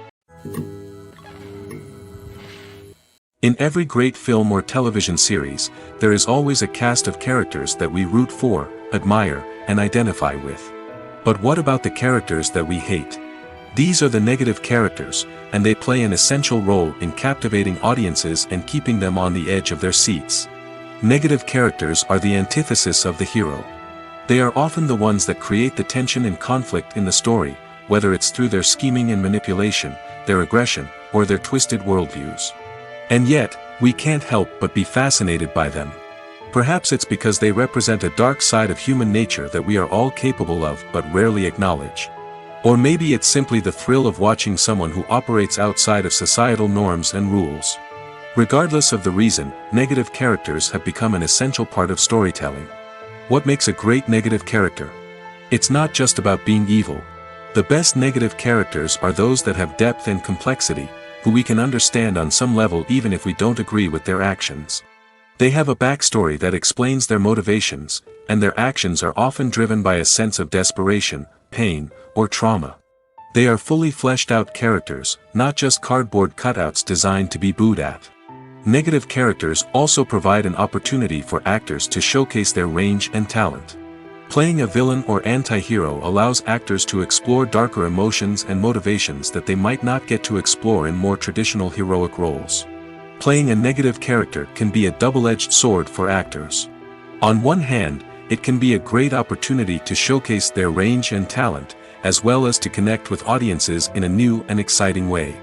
S1: In every great film or television series, there is always a cast of characters that we root for, admire, and identify with. But what about the characters that we hate? These are the negative characters, and they play an essential role in captivating audiences and keeping them on the edge of their seats. Negative characters are the antithesis of the hero. They are often the ones that create the tension and conflict in the story, whether it's through their scheming and manipulation, their aggression, or their twisted worldviews. And yet, we can't help but be fascinated by them. Perhaps it's because they represent a dark side of human nature that we are all capable of but rarely acknowledge. Or maybe it's simply the thrill of watching someone who operates outside of societal norms and rules. Regardless of the reason, negative characters have become an essential part of storytelling. What makes a great negative character? It's not just about being evil. The best negative characters are those that have depth and complexity, who we can understand on some level even if we don't agree with their actions. They have a backstory that explains their motivations, and their actions are often driven by a sense of desperation, pain, or trauma. They are fully fleshed out characters, not just cardboard cutouts designed to be booed at. Negative characters also provide an opportunity for actors to showcase their range and talent. Playing a villain or anti-hero allows actors to explore darker emotions and motivations that they might not get to explore in more traditional heroic roles. Playing a negative character can be a double-edged sword for actors. On one hand, it can be a great opportunity to showcase their range and talent, as well as to connect with audiences in a new and exciting way.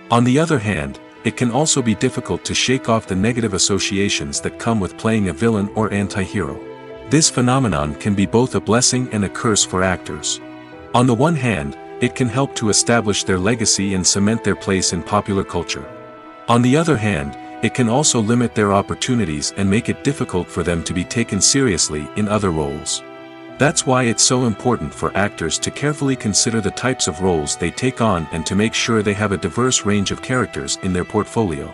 S1: On the other hand, it can also be difficult to shake off the negative associations that come with playing a villain or anti-hero. This phenomenon can be both a blessing and a curse for actors. On the one hand, it can help to establish their legacy and cement their place in popular culture. On the other hand, it can also limit their opportunities and make it difficult for them to be taken seriously in other roles. That's why it's so important for actors to carefully consider the types of roles they take on and to make sure they have a diverse range of characters in their portfolio.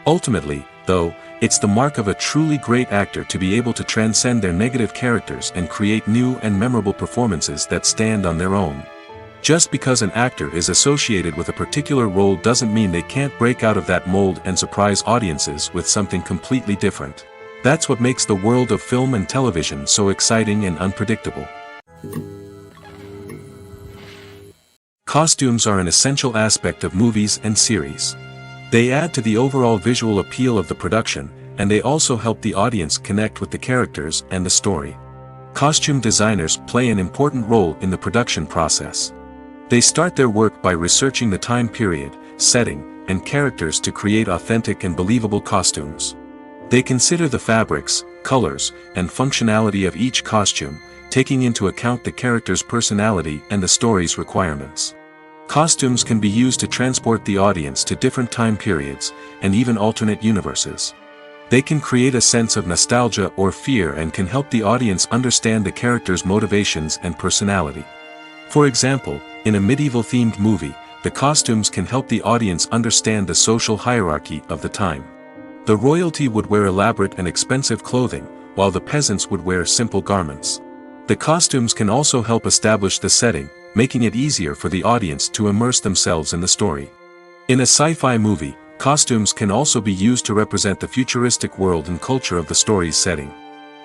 S1: Ultimately, though, it's the mark of a truly great actor to be able to transcend their negative characters and create new and memorable performances that stand on their own. Just because an actor is associated with a particular role doesn't mean they can't break out of that mold and surprise audiences with something completely different. That's what makes the world of film and television so exciting and unpredictable. Costumes are an essential aspect of movies and series. They add to the overall visual appeal of the production, and they also help the audience connect with the characters and the story. Costume designers play an important role in the production process. They start their work by researching the time period, setting, and characters to create authentic and believable costumes. They consider the fabrics, colors, and functionality of each costume, taking into account the character's personality and the story's requirements. Costumes can be used to transport the audience to different time periods, and even alternate universes. They can create a sense of nostalgia or fear and can help the audience understand the character's motivations and personality. For example, in a medieval-themed movie, the costumes can help the audience understand the social hierarchy of the time. The royalty would wear elaborate and expensive clothing, while the peasants would wear simple garments. The costumes can also help establish the setting, making it easier for the audience to immerse themselves in the story. In a sci-fi movie, costumes can also be used to represent the futuristic world and culture of the story's setting.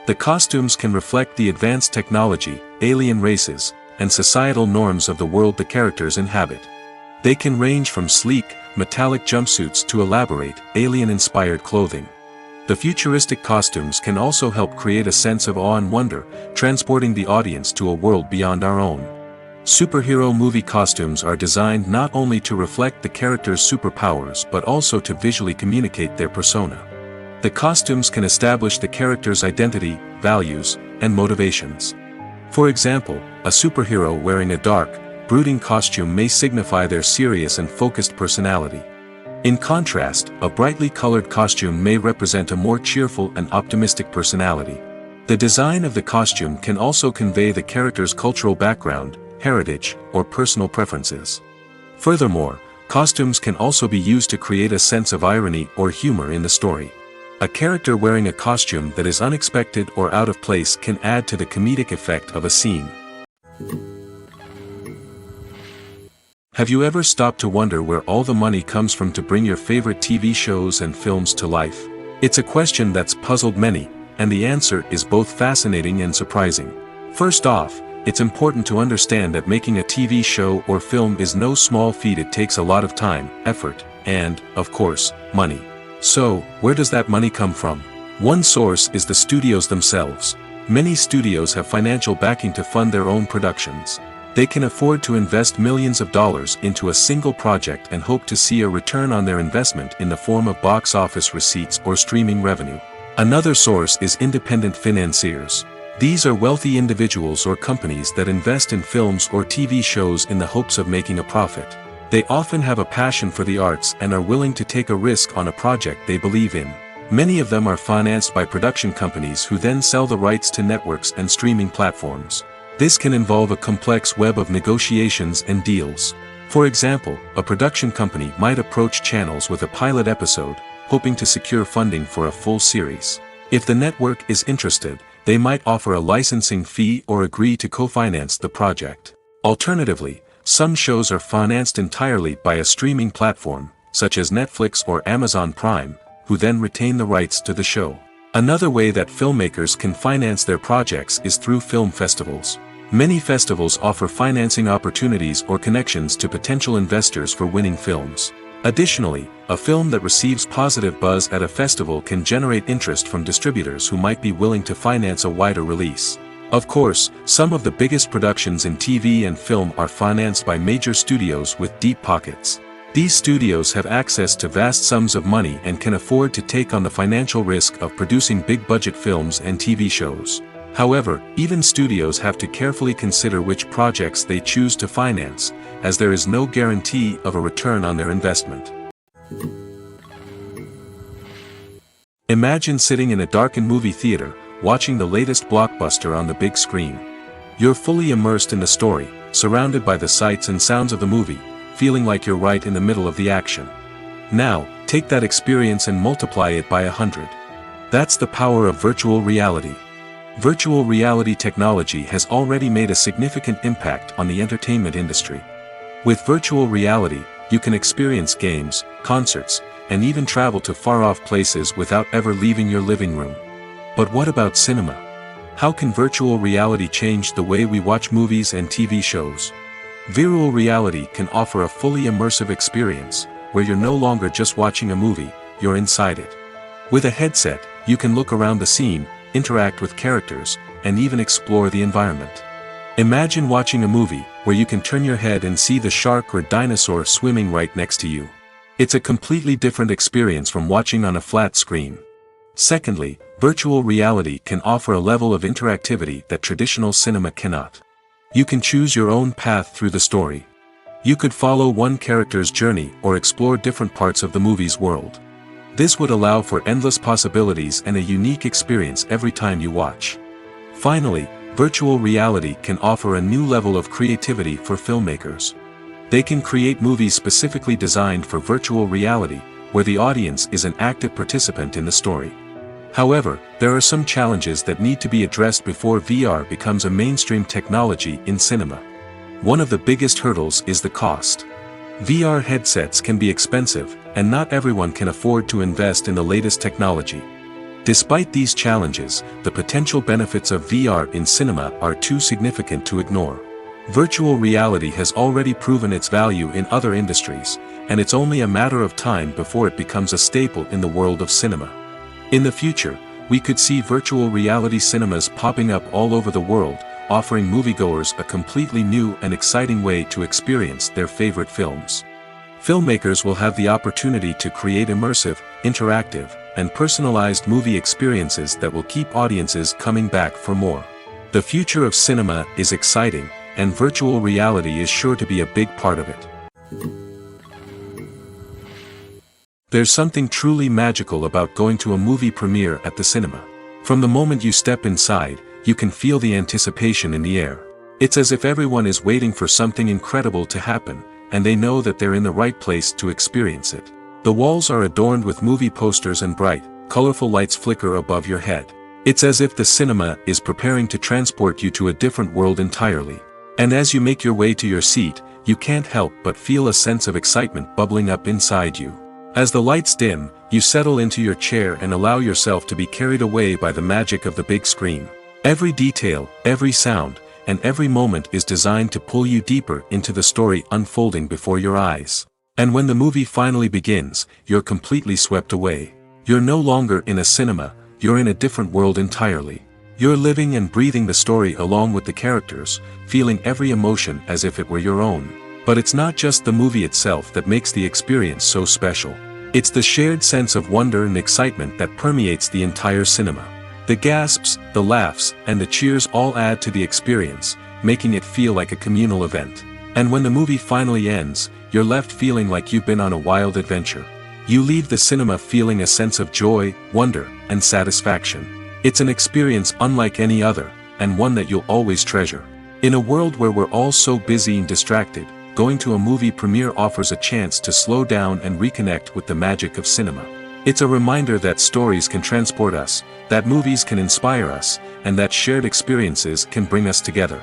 S1: The costumes can reflect the advanced technology, alien races, and societal norms of the world the characters inhabit. They can range from sleek, metallic jumpsuits to elaborate, alien-inspired clothing. The futuristic costumes can also help create a sense of awe and wonder, transporting the audience to a world beyond our own. Superhero movie costumes are designed not only to reflect the character's superpowers but also to visually communicate their persona. The costumes can establish the character's identity, values, and motivations. For example, a superhero wearing a dark, brooding costume may signify their serious and focused personality. In contrast, a brightly colored costume may represent a more cheerful and optimistic personality. The design of the costume can also convey the character's cultural background, heritage, or personal preferences. Furthermore, costumes can also be used to create a sense of irony or humor in the story. A character wearing a costume that is unexpected or out of place can add to the comedic effect of a scene. Have you ever stopped to wonder where all the money comes from to bring your favorite TV shows and films to life? It's a question that's puzzled many, and the answer is both fascinating and surprising. First off, it's important to understand that making a TV show or film is no small feat. It takes a lot of time, effort, and, of course, money. So, where does that money come from? One source is the studios themselves. Many studios have financial backing to fund their own productions. They can afford to invest millions of dollars into a single project and hope to see a return on their investment in the form of box office receipts or streaming revenue. Another source is independent financiers. These are wealthy individuals or companies that invest in films or TV shows in the hopes of making a profit. They often have a passion for the arts and are willing to take a risk on a project they believe in. Many of them are financed by production companies who then sell the rights to networks and streaming platforms. This can involve a complex web of negotiations and deals. For example, a production company might approach channels with a pilot episode, hoping to secure funding for a full series. If the network is interested, they might offer a licensing fee or agree to co-finance the project. Alternatively, some shows are financed entirely by a streaming platform, such as Netflix or Amazon Prime, who then retain the rights to the show. Another way that filmmakers can finance their projects is through film festivals. Many festivals offer financing opportunities or connections to potential investors for winning films. Additionally, a film that receives positive buzz at a festival can generate interest from distributors who might be willing to finance a wider release. Of course, some of the biggest productions in TV and film are financed by major studios with deep pockets. These studios have access to vast sums of money and can afford to take on the financial risk of producing big-budget films and TV shows. However, even studios have to carefully consider which projects they choose to finance, as there is no guarantee of a return on their investment. Imagine sitting in a darkened movie theater, watching the latest blockbuster on the big screen. You're fully immersed in the story, surrounded by the sights and sounds of the movie, feeling like you're right in the middle of the action. Now, take that experience and multiply it by 100. That's the power of virtual reality. Virtual reality technology has already made a significant impact on the entertainment industry. With virtual reality, you can experience games, concerts, and even travel to far-off places without ever leaving your living room. But what about cinema? How can virtual reality change the way we watch movies and TV shows? Virtual reality can offer a fully immersive experience, where you're no longer just watching a movie, you're inside it. With a headset, you can look around the scene, interact with characters, and even explore the environment. Imagine watching a movie where you can turn your head and see the shark or dinosaur swimming right next to you. It's a completely different experience from watching on a flat screen. Secondly, virtual reality can offer a level of interactivity that traditional cinema cannot. You can choose your own path through the story. You could follow one character's journey or explore different parts of the movie's world. This would allow for endless possibilities and a unique experience every time you watch. Finally, virtual reality can offer a new level of creativity for filmmakers. They can create movies specifically designed for virtual reality, where the audience is an active participant in the story. However, there are some challenges that need to be addressed before VR becomes a mainstream technology in cinema. One of the biggest hurdles is the cost. VR headsets can be expensive, and not everyone can afford to invest in the latest technology. Despite these challenges, the potential benefits of VR in cinema are too significant to ignore. Virtual reality has already proven its value in other industries, and it's only a matter of time before it becomes a staple in the world of cinema. In the future, we could see virtual reality cinemas popping up all over the world, offering moviegoers a completely new and exciting way to experience their favorite films. Filmmakers will have the opportunity to create immersive, interactive, and personalized movie experiences that will keep audiences coming back for more. The future of cinema is exciting, and virtual reality is sure to be a big part of it. There's something truly magical about going to a movie premiere at the cinema. From the moment you step inside, you can feel the anticipation in the air. It's as if everyone is waiting for something incredible to happen, and they know that they're in the right place to experience it. The walls are adorned with movie posters and bright, colorful lights flicker above your head. It's as if the cinema is preparing to transport you to a different world entirely. And as you make your way to your seat, you can't help but feel a sense of excitement bubbling up inside you. As the lights dim, you settle into your chair and allow yourself to be carried away by the magic of the big screen. Every detail, every sound, and every moment is designed to pull you deeper into the story unfolding before your eyes. And when the movie finally begins, you're completely swept away. You're no longer in a cinema, you're in a different world entirely. You're living and breathing the story along with the characters, feeling every emotion as if it were your own. But it's not just the movie itself that makes the experience so special. It's the shared sense of wonder and excitement that permeates the entire cinema. The gasps, the laughs, and the cheers all add to the experience, making it feel like a communal event. And when the movie finally ends, you're left feeling like you've been on a wild adventure. You leave the cinema feeling a sense of joy, wonder, and satisfaction. It's an experience unlike any other, and one that you'll always treasure. In a world where we're all so busy and distracted, going to a movie premiere offers a chance to slow down and reconnect with the magic of cinema. It's a reminder that stories can transport us, that movies can inspire us, and that shared experiences can bring us together.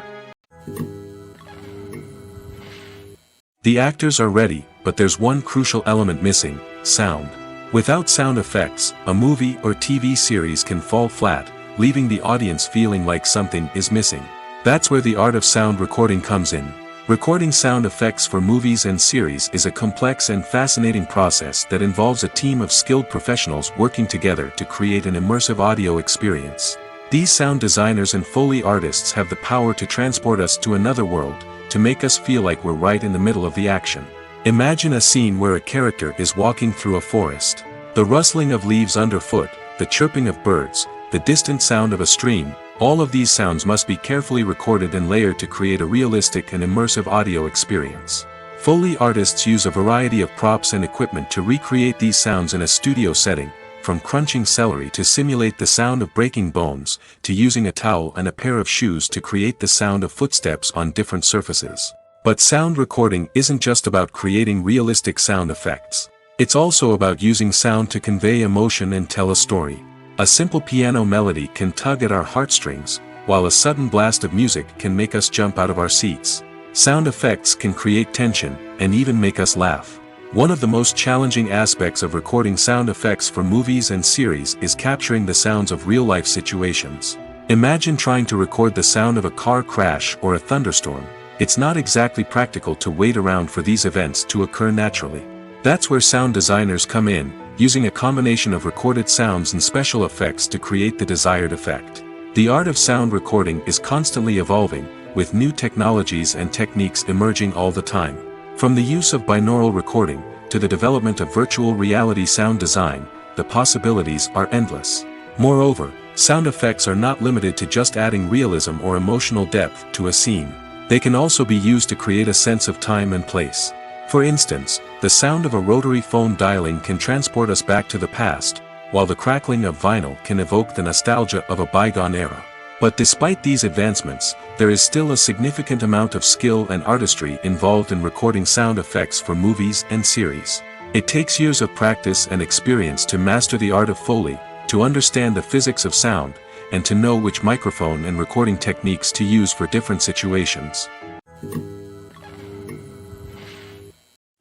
S1: The actors are ready, but there's one crucial element missing: sound. Without sound effects, a movie or TV series can fall flat, leaving the audience feeling like something is missing. That's where the art of sound recording comes in. Recording sound effects for movies and series is a complex and fascinating process that involves a team of skilled professionals working together to create an immersive audio experience. These sound designers and Foley artists have the power to transport us to another world, to make us feel like we're right in the middle of the action. Imagine a scene where a character is walking through a forest. The rustling of leaves underfoot, the chirping of birds, the distant sound of a stream, all of these sounds must be carefully recorded and layered to create a realistic and immersive audio experience. Foley artists use a variety of props and equipment to recreate these sounds in a studio setting, from crunching celery to simulate the sound of breaking bones, to using a towel and a pair of shoes to create the sound of footsteps on different surfaces. But sound recording isn't just about creating realistic sound effects. It's also about using sound to convey emotion and tell a story. A simple piano melody can tug at our heartstrings, while a sudden blast of music can make us jump out of our seats. Sound effects can create tension, and even make us laugh. One of the most challenging aspects of recording sound effects for movies and series is capturing the sounds of real-life situations. Imagine trying to record the sound of a car crash or a thunderstorm. It's not exactly practical to wait around for these events to occur naturally. That's where sound designers come in, using a combination of recorded sounds and special effects to create the desired effect. The art of sound recording is constantly evolving, with new technologies and techniques emerging all the time. From the use of binaural recording, to the development of virtual reality sound design, the possibilities are endless. Moreover, sound effects are not limited to just adding realism or emotional depth to a scene. They can also be used to create a sense of time and place. For instance, the sound of a rotary phone dialing can transport us back to the past, while the crackling of vinyl can evoke the nostalgia of a bygone era. But despite these advancements, there is still a significant amount of skill and artistry involved in recording sound effects for movies and series. It takes years of practice and experience to master the art of Foley, to understand the physics of sound, and to know which microphone and recording techniques to use for different situations.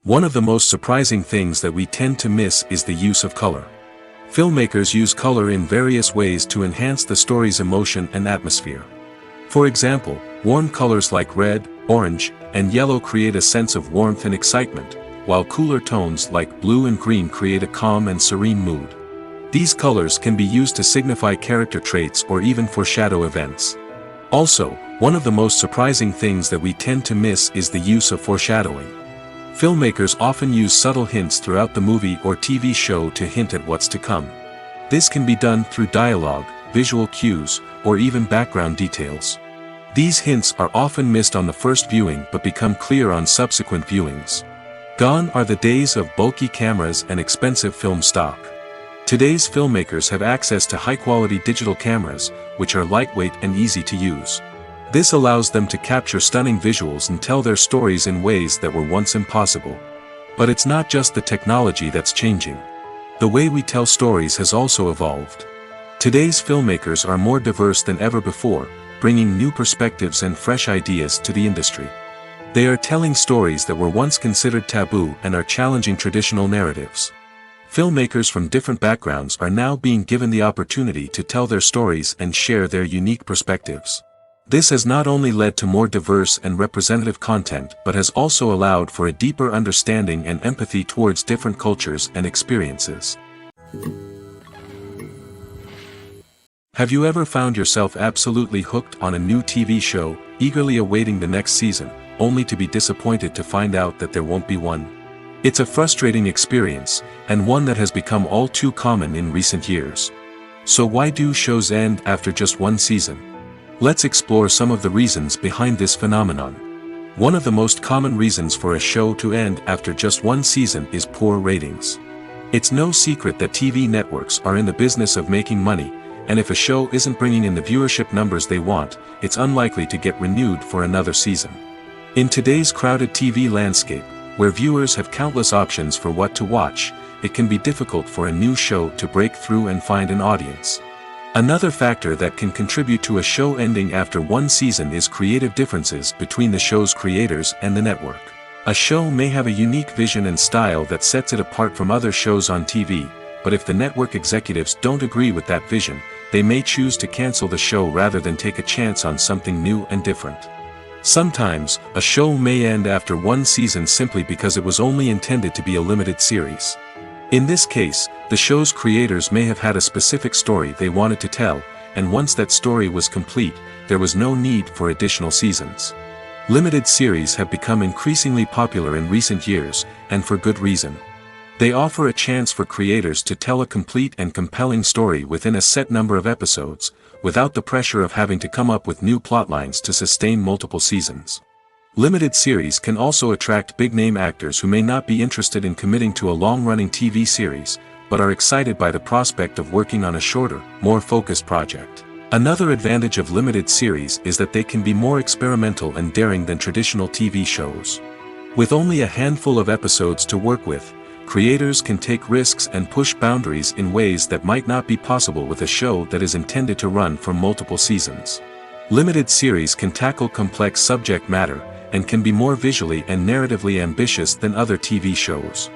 S1: One of the most surprising things that we tend to miss is the use of color. Filmmakers use color in various ways to enhance the story's emotion and atmosphere. For example, warm colors like red, orange, and yellow create a sense of warmth and excitement, while cooler tones like blue and green create a calm and serene mood. These colors can be used to signify character traits or even foreshadow events. Also, one of the most surprising things that we tend to miss is the use of foreshadowing. Filmmakers often use subtle hints throughout the movie or TV show to hint at what's to come. This can be done through dialogue, visual cues, or even background details. These hints are often missed on the first viewing but become clear on subsequent viewings. Gone are the days of bulky cameras and expensive film stock. Today's filmmakers have access to high-quality digital cameras, which are lightweight and easy to use. This allows them to capture stunning visuals and tell their stories in ways that were once impossible. But it's not just the technology that's changing. The way we tell stories has also evolved. Today's filmmakers are more diverse than ever before, bringing new perspectives and fresh ideas to the industry. They are telling stories that were once considered taboo and are challenging traditional narratives. Filmmakers from different backgrounds are now being given the opportunity to tell their stories and share their unique perspectives. This has not only led to more diverse and representative content but has also allowed for a deeper understanding and empathy towards different cultures and experiences. Have you ever found yourself absolutely hooked on a new TV show, eagerly awaiting the next season, only to be disappointed to find out that there won't be one? It's a frustrating experience, and one that has become all too common in recent years. So why do shows end after just one season? Let's explore some of the reasons behind this phenomenon. One of the most common reasons for a show to end after just one season is poor ratings. It's no secret that TV networks are in the business of making money, and if a show isn't bringing in the viewership numbers they want, it's unlikely to get renewed for another season. In today's crowded TV landscape, where viewers have countless options for what to watch, it can be difficult for a new show to break through and find an audience. Another factor that can contribute to a show ending after one season is creative differences between the show's creators and the network. A show may have a unique vision and style that sets it apart from other shows on TV, but if the network executives don't agree with that vision, they may choose to cancel the show rather than take a chance on something new and different. Sometimes, a show may end after one season simply because it was only intended to be a limited series. In this case, the show's creators may have had a specific story they wanted to tell, and once that story was complete, there was no need for additional seasons. Limited series have become increasingly popular in recent years, and for good reason. They offer a chance for creators to tell a complete and compelling story within a set number of episodes, without the pressure of having to come up with new plotlines to sustain multiple seasons. Limited series can also attract big-name actors who may not be interested in committing to a long-running TV series, but are excited by the prospect of working on a shorter, more focused project. Another advantage of limited series is that they can be more experimental and daring than traditional TV shows. With only a handful of episodes to work with, creators can take risks and push boundaries in ways that might not be possible with a show that is intended to run for multiple seasons. Limited series can tackle complex subject matter, and can be more visually and narratively ambitious than other TV shows.